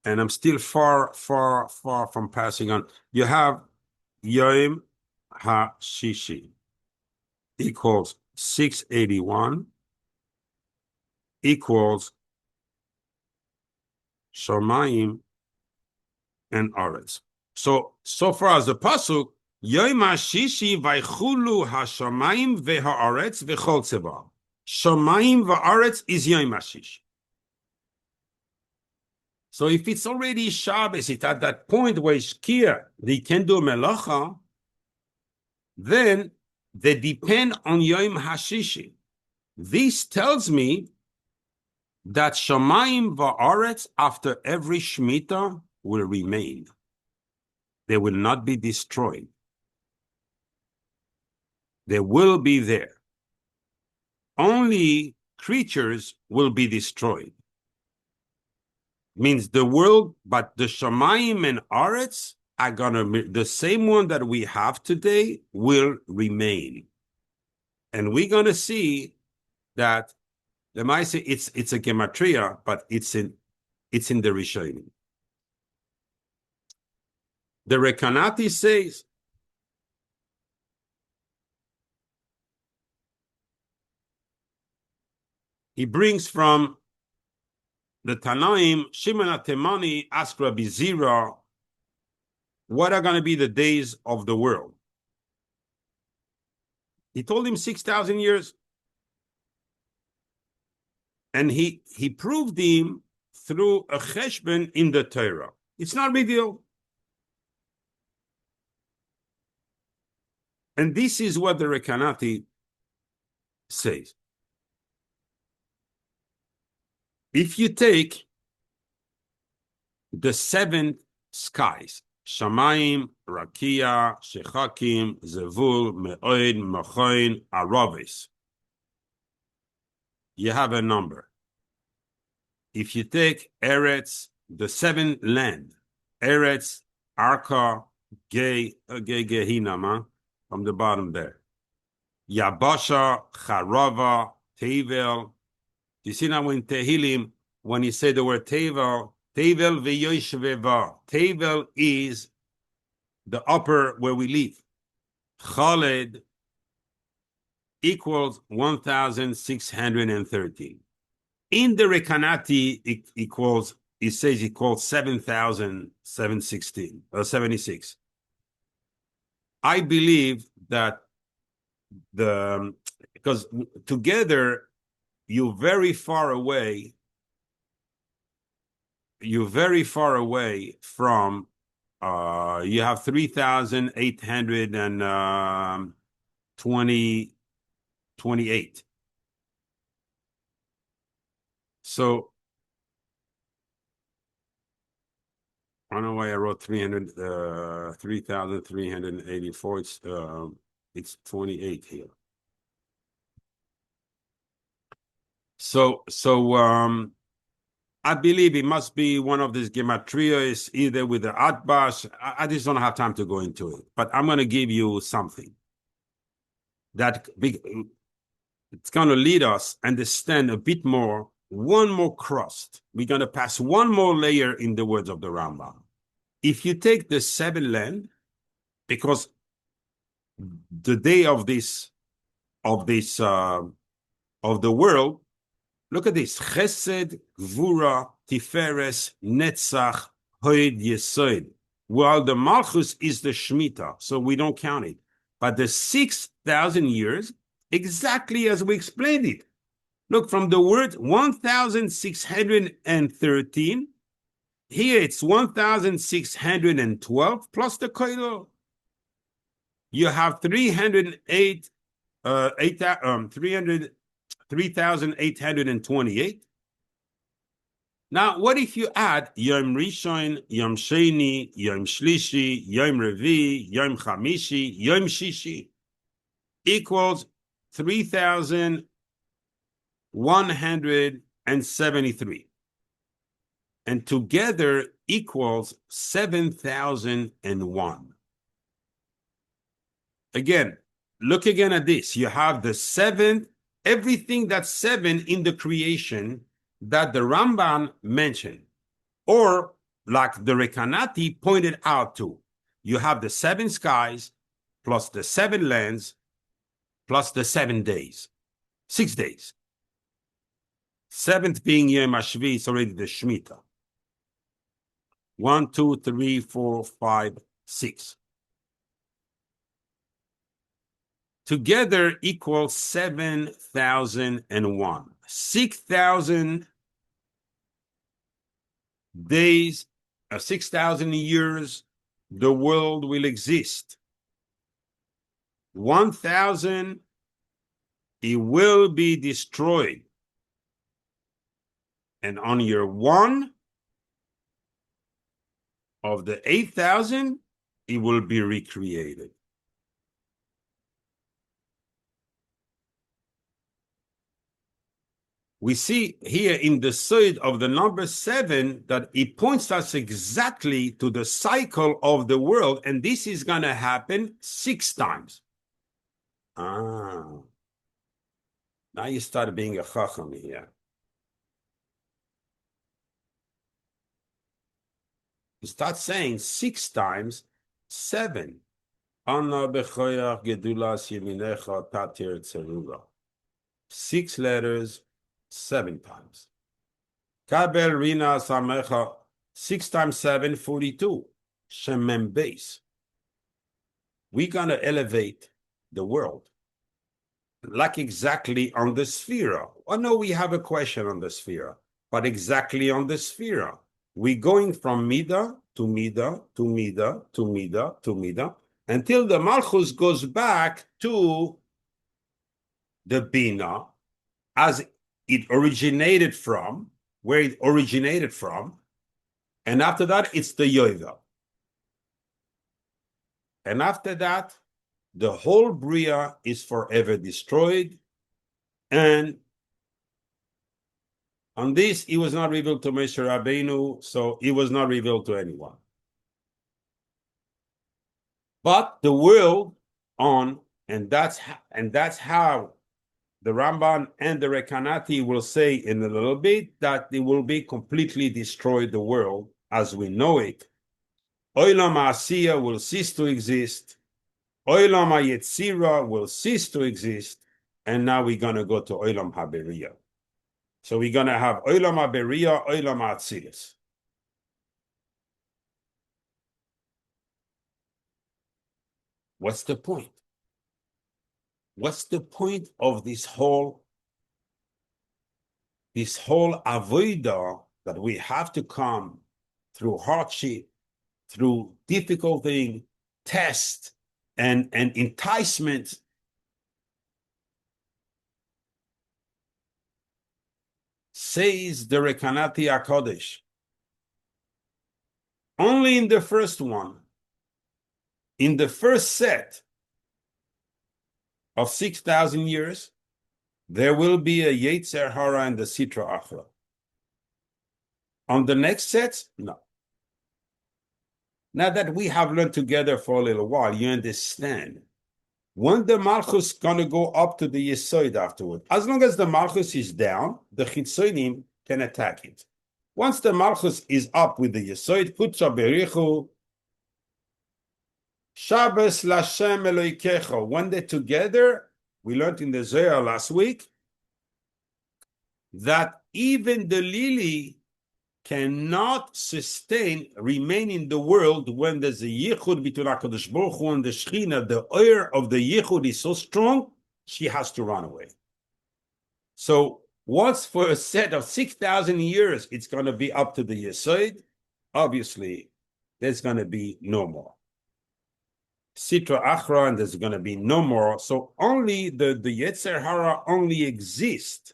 And I'm still far from passing on. You have Yom HaShishi equals 681 equals Shomayim and Aretz. So far as the pasuk, Yom HaShishi vaychulu hashamayim ve'haaretz v'chol tzeva. Shamayim v'aretz is Yom HaShishi. So if it's already Shabbos, it's at that point where it's clear they can do melacha, then they depend on Yom HaShishi. This tells me that Shamayim va'aretz after every shmita will remain. They will not be destroyed. They will be there. Only creatures will be destroyed. Means the world, but the Shamayim and Aretz are gonna, the same one that we have today will remain. And we're gonna see that the Maisa, it's a Gematria, but it's in the Rishonim. The Rekanati says he brings from the Tanaim, Shimon HaTemani asked Rabbi Zira, what are going to be the days of the world? He told him 6,000 years. And he proved him through a cheshbon in the Torah. It's not revealed. And this is what the Rekanati says. If you take the 7 skies, Shamayim, Rakia, Shechakim, Zevul, Me'od, Mechoin, Aravis, you have a number. If you take Eretz, the 7 land, Eretz, Arka, Gehinama, from the bottom there, Yabasha, Charava, Tevel. You see now in Tehillim, when you say the word Tevel, Tevel v'yoshveva. Tevel is the upper where we live. Chaled equals 1,613. In the Rekanati, it says 7,716 or 76. I believe that because together you're very far away from you have 3,828. So I don't know why I wrote 3,384. It's 28 here. So I believe it must be one of these Gematrias, either with the Atbash. I just don't have time to go into it. But I'm going to give you something that it's going to lead us understand a bit more, one more crust. We're going to pass one more layer in the words of the Ramban. If you take the 7 land, because the day of the world, look at this. Chesed, Gvura, Tiferes, Netzach, Hoid, Yesod. While the Malchus is the Shemitah, so we don't count it. But the 6,000 years, exactly as we explained it. Look, from the word 1,613, here it's 1,612 plus the Koilo. You have 3,828. Now, what if you add Yom Rishon, Yom Sheni, Yom Shlishi, Yom Revi, Yom Chamishi, Yom Shishi equals 3,173. And together equals 7,001. Again, look again at this. You have the seventh, everything that's seven in the creation that the Ramban mentioned, or like the Rekanati pointed out to. You have the 7 skies, plus the 7 lands, plus the 7 days. 6 days. 7th being Yom HaShvi, it's already the Shemitah. 1, 2, 3, 4, 5, 6. Together equals 7,001. 6,000 days, 6,000 years, the world will exist. 1,000, it will be destroyed. And on year 1 of the 8,000, it will be recreated. We see here in the side of the number 7 that it points us exactly to the cycle of the world, and this is going to happen 6 times. Now you start being a chacham here. You start saying 6 times 7. Anna bechoyach gedulas yeminecha tatir tzerura. 6 letters, 7 times. Kabel rina samecha, 6 times 7, 42. Shemem base. We're going to elevate the world. Like exactly on the sphere. I know we have a question on the sphere, but exactly on the sphere. We're going from Mida to Mida to Mida to Mida to Mida until the Malchus goes back to the Bina as it originated from, where it originated from, and after that, it's the Yoiva. And after that, the whole Bria is forever destroyed, and on this, it was not revealed to Moshe Rabbeinu, so it was not revealed to anyone. But the world on, and that's how the Ramban and the Rekanati will say in a little bit that it will be completely destroyed, the world as we know it. Olam HaAsiya will cease to exist. Olam HaYetzira will cease to exist. And now we're going to go to Olam HaBeriya. So we're going to have Olam HaBeriya, Olam HaAtzilis. What's the point? What's the point of this whole avodah that we have to come through hardship, through difficult thing, test, and enticement? Says the Rekanati HaKodesh, only in the first one, in the first set of 6,000 years, there will be a Yetzer Hara and the Sitra Achra. On the next sets, no. Now that we have learned together for a little while, you understand. When the Malchus is going to go up to the Yesod afterward, as long as the Malchus is down, the Chitzonim can attack it. Once the Malchus is up with the Yesod, Kutsa Berichu, Shabbos Lashem Eloikecha, when they're together, we learned in the Zohar last week that even the lily cannot remain in the world when there's a yichud between HaKadosh Baruch Hu and the Shechina. The oil of the yichud is so strong, she has to run away. So once for a set of 6,000 years, it's going to be up to the Yesod, obviously, there's going to be no more. Sitra Achra, and there's going to be no more. So only the Yetzer Hara only exists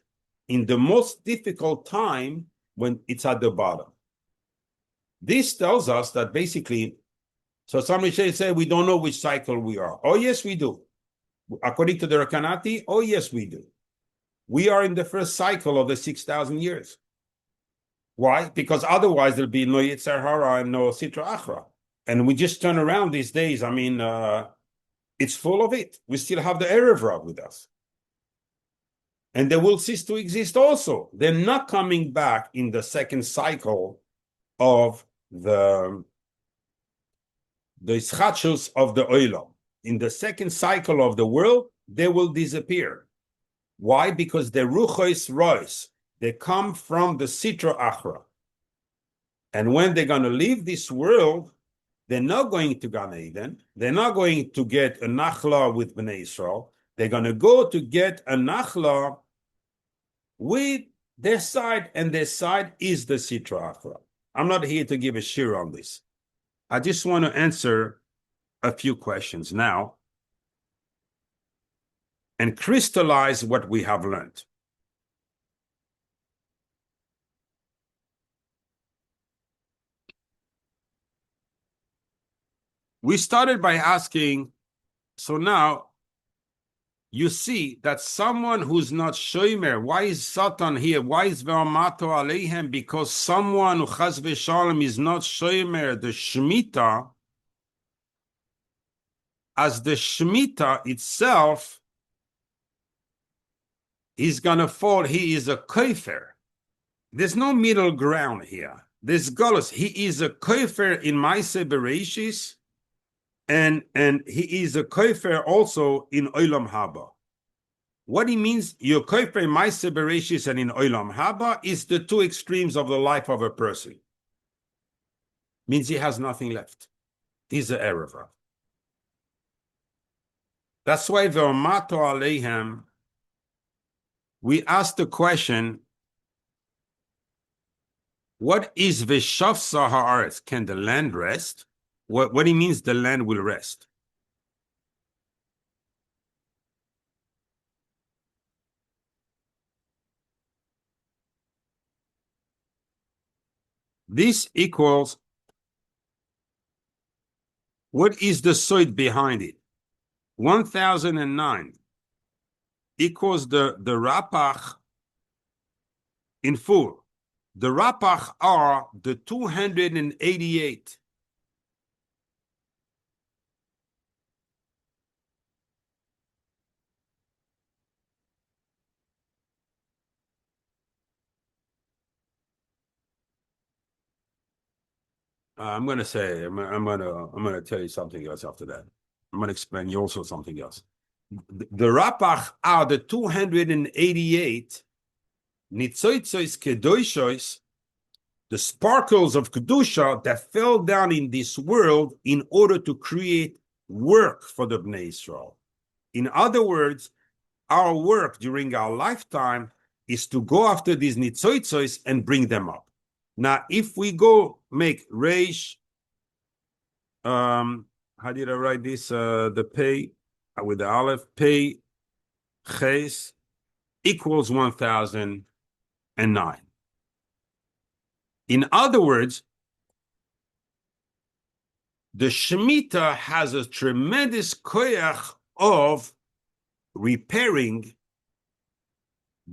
in the most difficult time when it's at the bottom. This tells us that basically, so somebody say we don't know which cycle we are. Oh, yes, we do. According to the Rekanati, oh yes, we do. We are in the first cycle of the 6,000 years. Why? Because otherwise there'll be no Yetzer Hara and no Sitra Achra. And we just turn around these days. I mean, it's full of it. We still have the Erev Rav with us. And they will cease to exist also. They're not coming back in the second cycle of the Ischachus of the Olam. In the second cycle of the world, they will disappear. Why? Because the Ruchos Rois, they come from the Sitra Achra. And when they're going to leave this world, they're not going to Gan Eden. They're not going to get a Nachla with Bnei Israel. They're going to go to get a Nachla with their side, and their side is the Sitra Achra. I'm not here to give a shir on this. I just want to answer a few questions now and crystallize what we have learned. We started by asking, so now you see that someone who's not shomer, why is Satan here? Why is Ve'amato Aleihem? Because someone who Chas v'Shalom is not shomer, the shmita, as the shmita itself is going to fall. He is a kofer. There's no middle ground here. There's Golos. He is a kofer in Maaseh Bereshis, and he is a kofer also in Olam Haba. What he means, your kofer in Maaseh Bereshis and in Olam Haba is the two extremes of the life of a person. Means he has nothing left. He's an Erev Rav. That's why Ve'amato Aleihem, we ask the question, what is V'shavsa ha'aretz? Can the land rest? What he means, the land will rest. This equals, what is the soid behind it? 1009 equals the Rapach in full. The Rapach are the 288. I'm going to tell you something else after that. I'm going to explain you also something else. The Rapach are the 288 Nitzoitzois Kedoishois, the sparkles of Kedusha that fell down in this world in order to create work for the Bnei Israel. In other words, our work during our lifetime is to go after these Nitzoitzois and bring them up. Now, if we go make Reish, how did I write this? The pay with the Aleph, pay Ches equals 1009. In other words, the Shemitah has a tremendous koyach of repairing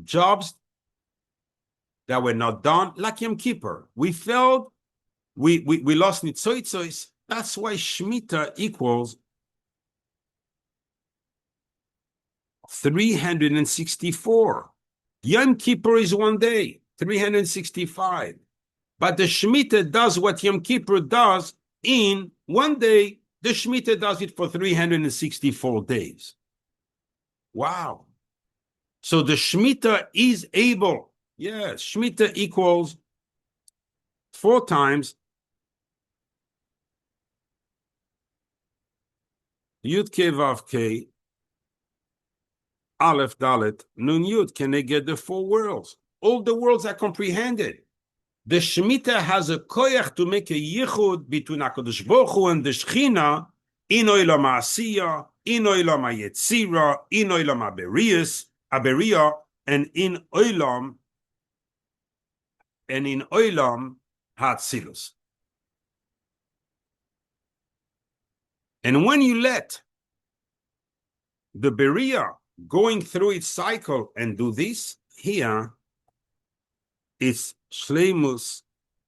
jobs that were not done, like Yom Kippur. We failed, we lost Nitzoitzois. That's why Shemitah equals 364. Yom Kippur is one day, 365. But the Shemitah does what Yom Kippur does in one day. The Shemitah does it for 364 days. Wow. So the Shemitah is able. Yes, Shemitah equals 4 times Yud Ke Vav Ke Aleph Dalet Nun Yud. Can they get the 4 worlds? All the worlds are comprehended. The Shemitah has a koyach to make a yichud between HaKadosh Baruch Hu and the Shechina in Olam HaAsiyah, in Olam HaYetzira, in Olam HaBeriyah, and in Olam HaTzilus. And when you let the Beria going through its cycle and do this here, it's Shleimus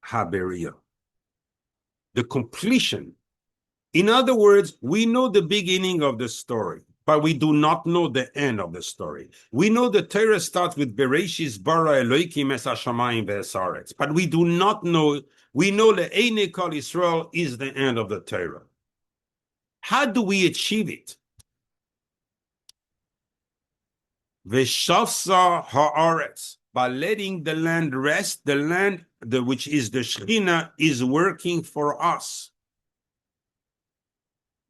HaBeria, the completion. In other words, we know the beginning of the story, but we do not know the end of the story. We know the Torah starts with Bereshis bara Elokim es hashamayim ve'esaretz, but we do not know, we know Le'enei Kol Yisrael is the end of the Torah. How do we achieve it? V'shavsa ha'aretz, by letting the land rest, the land which is the Shekhinah is working for us.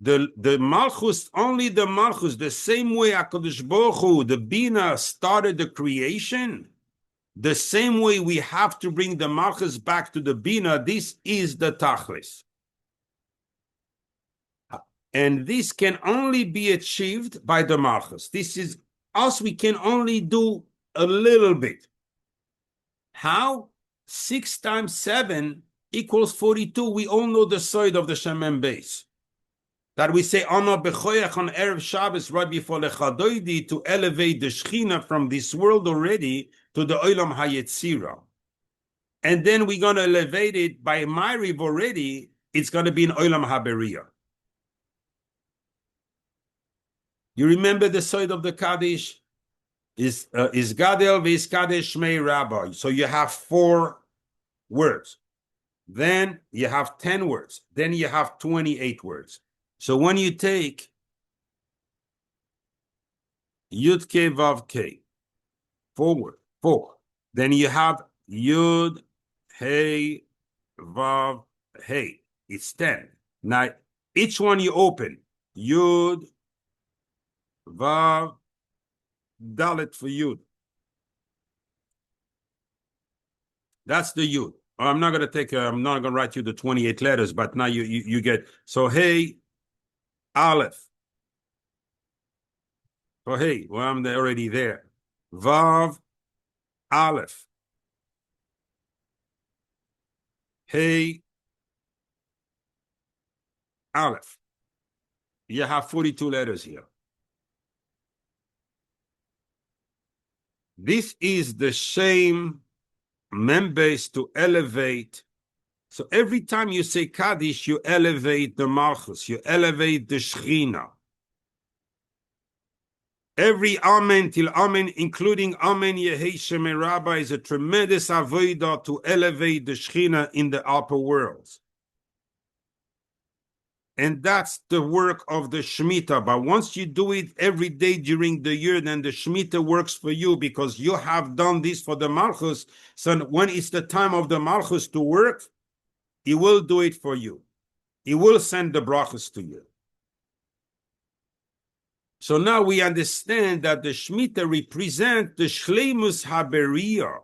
The Malchus, only the Malchus, the same way HaKadosh Baruch Hu, the Bina started the creation, the same way we have to bring the Malchus back to the Bina. This is the Tachlis. And this can only be achieved by the Malchus. This is us, we can only do a little bit. How? 6 times 7 equals 42. We all know the side of the Shemen base. That we say, Ana Bechoyach on Erev Shabbos, right before Lechadoidi, to elevate the Shekhinah from this world already to the Olam HaYetzira. And then we're going to elevate it by Ma'ariv already, it's going to be in Olam HaBeria. You remember the side of the Kaddish? Is Gadel v'is Kadesh Shmei Rabbi. So you have 4 words. Then you have 10 words. Then you have 28 words. So when you take Yud Ke Vav Ke, 4, then you have Yud Hey Vav Hey. It's 10. Now each one you open, Yud Vav Dalet for Yud. That's the Yud. I'm not going to write you the 28 letters, but now you get, so Hey, Aleph. Oh, hey, well, I'm already there. Vav, Aleph. Hey, Aleph. You have 42 letters here. This is the same members to elevate. So every time you say Kaddish, you elevate the Malchus, you elevate the Shekhinah. Every Amen till Amen, including Amen Yehei Shemei Rabba, is a tremendous avodah to elevate the Shekhinah in the upper worlds. And that's the work of the Shemitah. But once you do it every day during the year, then the Shemitah works for you because you have done this for the Malchus. So when it's the time of the Malchus to work, he will do it for you. He will send the brachas to you. So now we understand that the Shemitah represents the Shleimus HaBeria.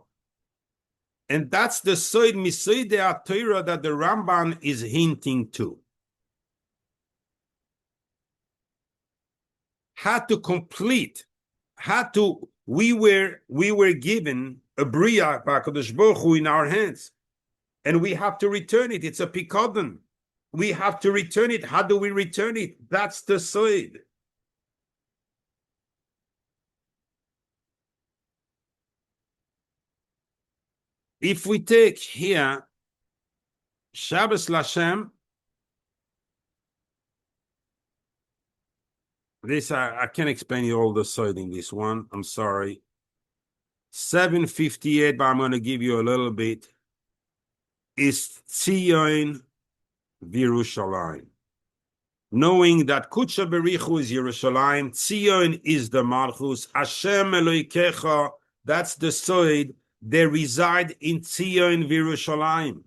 And that's the Soid Misoidei Torah that the Ramban is hinting to. How to complete, we were given a Bria by HaKadosh Baruch Hu in our hands. And we have to return it. It's a pikadon. We have to return it. How do we return it? That's the Soid. If we take here Shabbos Lashem, this I can't explain you all the side in this one. I'm sorry. 758, but I'm going to give you a little bit. Is Tzion V'Yerushalayim. Knowing that Kudsha Berichu is Yerushalayim, Tzion is the Malchus, Hashem Eloikecha, that's the Soid. They reside in Tzion V'Yerushalayim.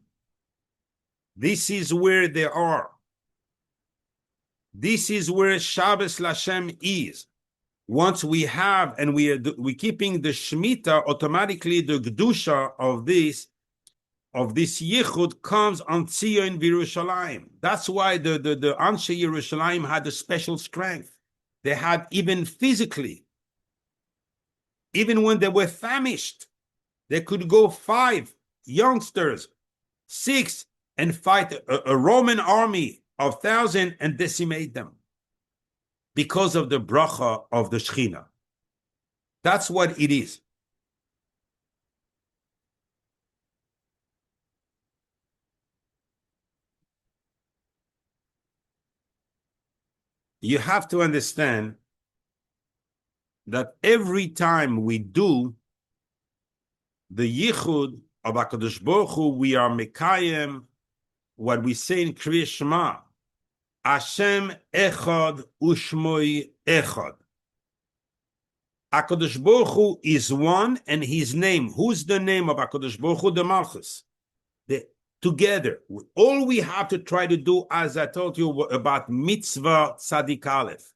This is where they are. This is where Shabbos Lashem is. Once we have, and we're keeping the Shemitah, automatically the Kedusha of this Yichud comes on Tzion V'Yerushalayim. That's why the Anshe Yerushalayim had a special strength. They had even physically, even when they were famished, they could go 5 youngsters, 6, and fight a Roman army of 1,000 and decimate them. because of the bracha of the Shechina. That's what it is. You have to understand that every time we do the yichud of HaKadosh Baruch Hu, we are mekayem what we say in Kriya Shema, Hashem echad ushmoi echad. HaKadosh Baruch Hu is one, and his name, who's the name of HaKadosh Baruch Hu? The Malchus. Together, all we have to try to do, as I told you about mitzvah tzadik aleph,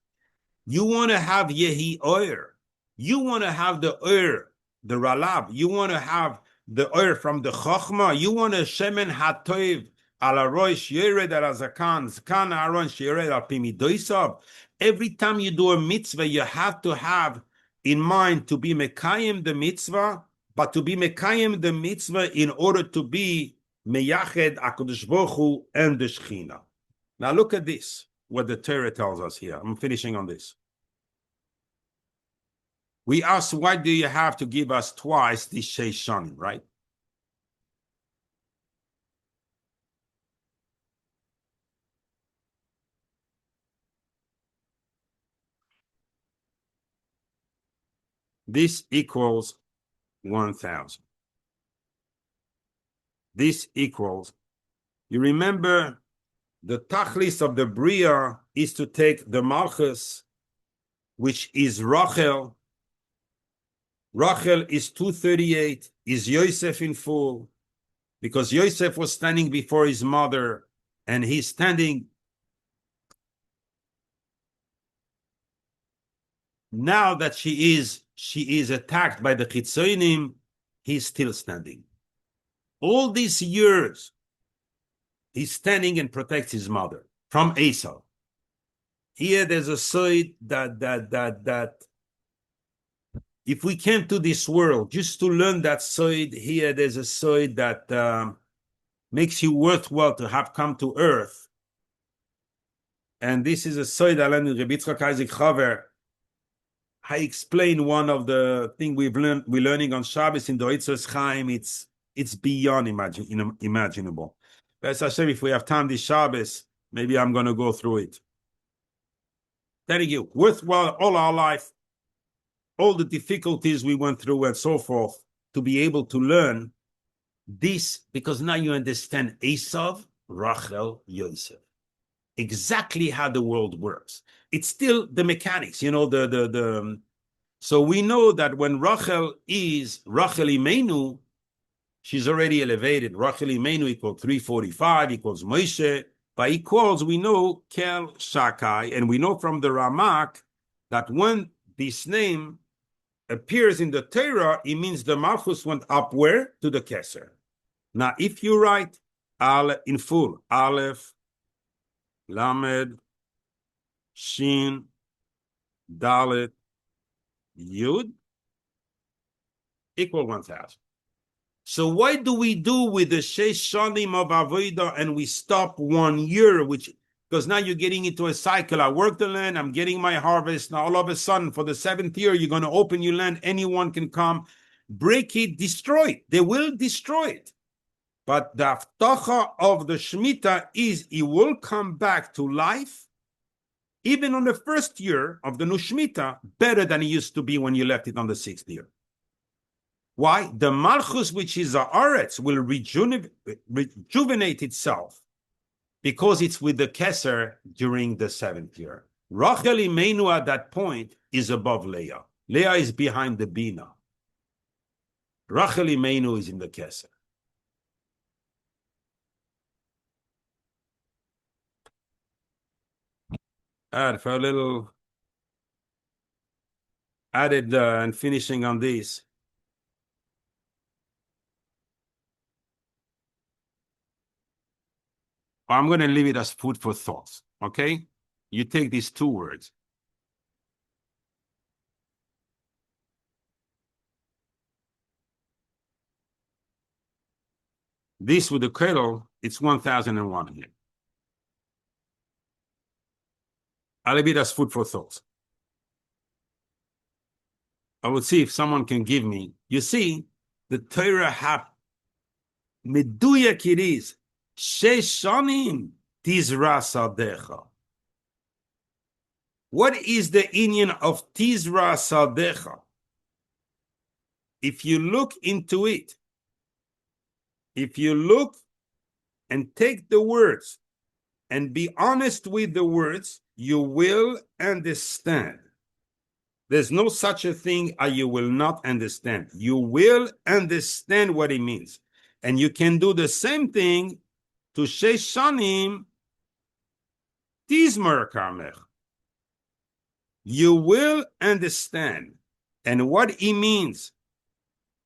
you want to have yehi oir, you want to have the oir, the ralab, you want to have the oir from the chokhmah, you want to shemen hatoiv ala roish yered ala zakan, zakan aron yered al pimidoisav. Every time you do a mitzvah, you have to have in mind to be mekayim the mitzvah, but to be mekayim the mitzvah in order to be meyached HaKadosh Baruch Hu and the Shechina. Now look at this, what the Torah tells us here. I'm finishing on this. We ask, why do you have to give us twice this Sheishanim, right? This equals 1,000. This equals, you remember, the tachlis of the Bria is to take the Malchus, which is Rachel. Rachel is 238, is Yosef in full, because Yosef was standing before his mother, and he's standing. Now that she is attacked by the Chitzonim, he's still standing. All these years, he's standing and protects his mother from Esau. Here, there's a side that if we came to this world just to learn that side, here there's a side that makes you worthwhile to have come to earth. And this is a side I learned with Rabbi Yitzchak Isaac Chaver. I explain one of the things we're learning on Shabbos in the Eitzos Chaim. It's beyond imaginable. As I said, if we have time this Shabbos, maybe I'm going to go through it. Telling you, worthwhile all our life, all the difficulties we went through and so forth, to be able to learn this, because now you understand Esav, Rachel, Yosef. Exactly how the world works. It's still the mechanics, you know, so we know that when Rachel is Rachel Imenu, she's already elevated. Rachel Imenu equals 345, equals Moshe. By equals, we know Kel Shakai, and we know from the Ramak that when this name appears in the Torah, it means the Malchus went up where? To the Keser. Now, if you write in full, Aleph, Lamed, Shin, Dalet, Yud, equal 1,000. So why do we do with the Sheish Shanim of Avodah and we stop 1 year, because now you're getting into a cycle. I work the land, I'm getting my harvest. Now all of a sudden, for the 7th year, you're going to open your land. Anyone can come, break it, destroy it. They will destroy it. But the Haftacha of the Shemitah is it will come back to life, even on the 1st year of the new Shemitah, better than it used to be when you left it on the 6th year. Why? The Malchus, which is the Aretz, will rejuvenate itself because it's with the Keser during the 7th year. Rachel Imenu at that point is above Leah. Leah is behind the Bina. Rachel Imenu is in the Keser. For a little added and finishing on this. I'm going to leave it as food for thoughts, okay? You take these 2 words. This with the cradle, it's 1,001 here. I'll leave it as food for thought. I will see if someone can give me. You see, the Torah have meduyak it is. Sheshanim tizra sadecha. What is the union of tizra sadecha? If you look into it, if you look and take the words and be honest with the words, you will understand. There's no such a thing as you will not understand. You will understand what it means. And you can do the same thing to Sheshanim Tizmer Karmech. You will understand. And what it means,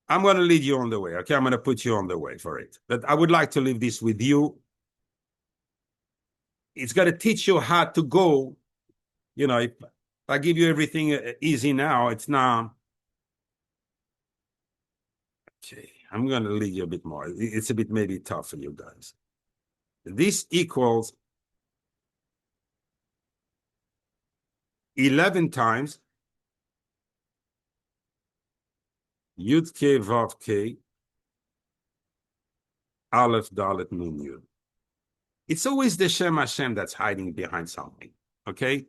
I'm going to lead you on the way. Okay, I'm going to put you on the way for it. But I would like to leave this with you. It's going to teach you how to go. You know, if I give you everything easy now, it's not. Okay, I'm going to lead you a bit more. It's a bit maybe tough for you guys. This equals 11 times Yud K Vav K Aleph Dalet Nun Yud. It's always the Shem Hashem that's hiding behind something. Okay?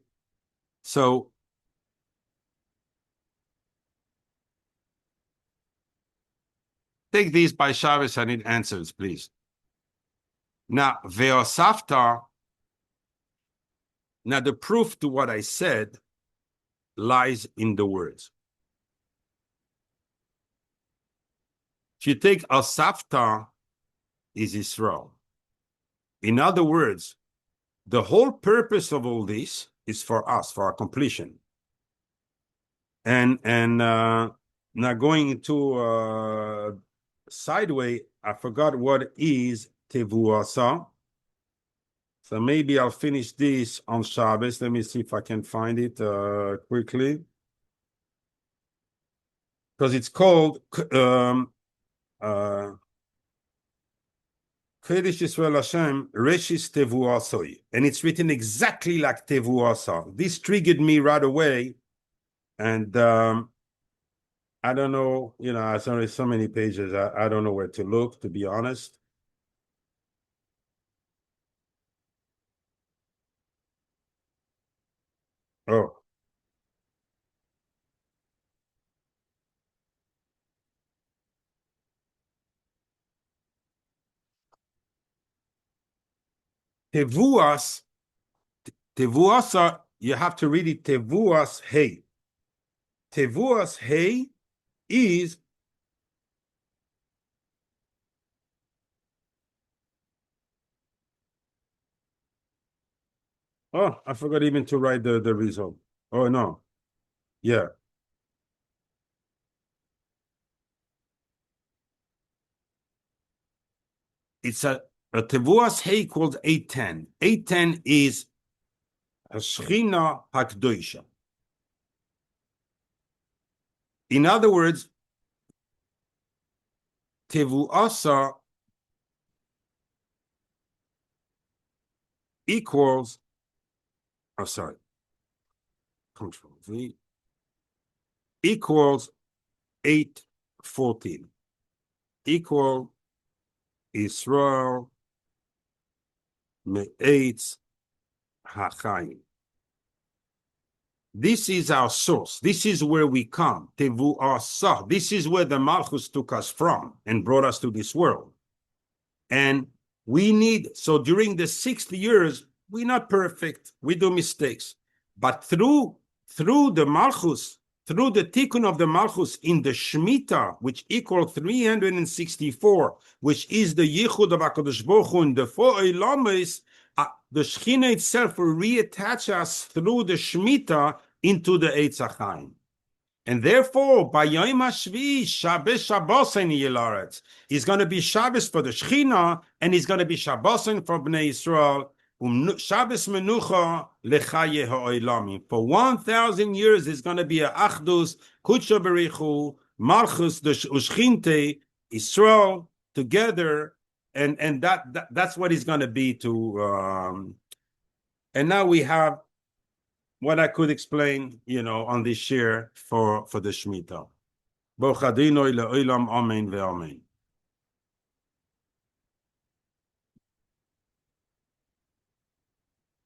So take these by Shabbos. I need answers, please. Now, Ve'osafta, now the proof to what I said lies in the words. If you take Osafta is Israel. In other words, the whole purpose of all this is for us, for our completion. And now going into sideway, I forgot what is Tevuasa. So maybe I'll finish this on Shabbos. Let me see if I can find it quickly. Because it's called Kodesh Yisrael Hashem Reshis Tevuasoi. And it's written exactly like Tevuasa. This triggered me right away. And I don't know, you know, there's only so many pages. I don't know where to look, to be honest. Oh. Tevuasa, you have to read it Tevuas Hey. Tevuas Hey is oh, I forgot even to write the result. Oh no. Yeah. It's a Tevuas Hey equals 810. 810 is Shchina Hakdoisha. In other words, Tevuasa equals, oh, sorry, Control V, equals 814, equal Israel Me'etz HaChaim. This is our source. This is where we come. Tevuasa. This is where the Malchus took us from and brought us to this world. And we need, so during the 6 years, we're not perfect. We do mistakes. But through the Malchus, through the tikkun of the Malchus in the shmita, which equals 364, which is the yichud of HaKadosh Baruch Hu in the 4 Elamis, the Shekhinah itself will reattach us through the shmita into the Eitz HaChaim. And therefore, by Yom HaShvi, Shabbos Shabbosin Yelaretz, is going to be Shabbos for the Shekhinah, and he's going to be Shabbosin for Bnei Yisrael. Shabbos Menucha Lechaye Ha'olamim. For 1,000 years, it's going to be a Achdus, Kudsha Berichu, Malchus, the Ushchinte, Israel together, and that's what it's going to be to. And now we have what I could explain, on this share for the Shemitah. Amen ve'amen.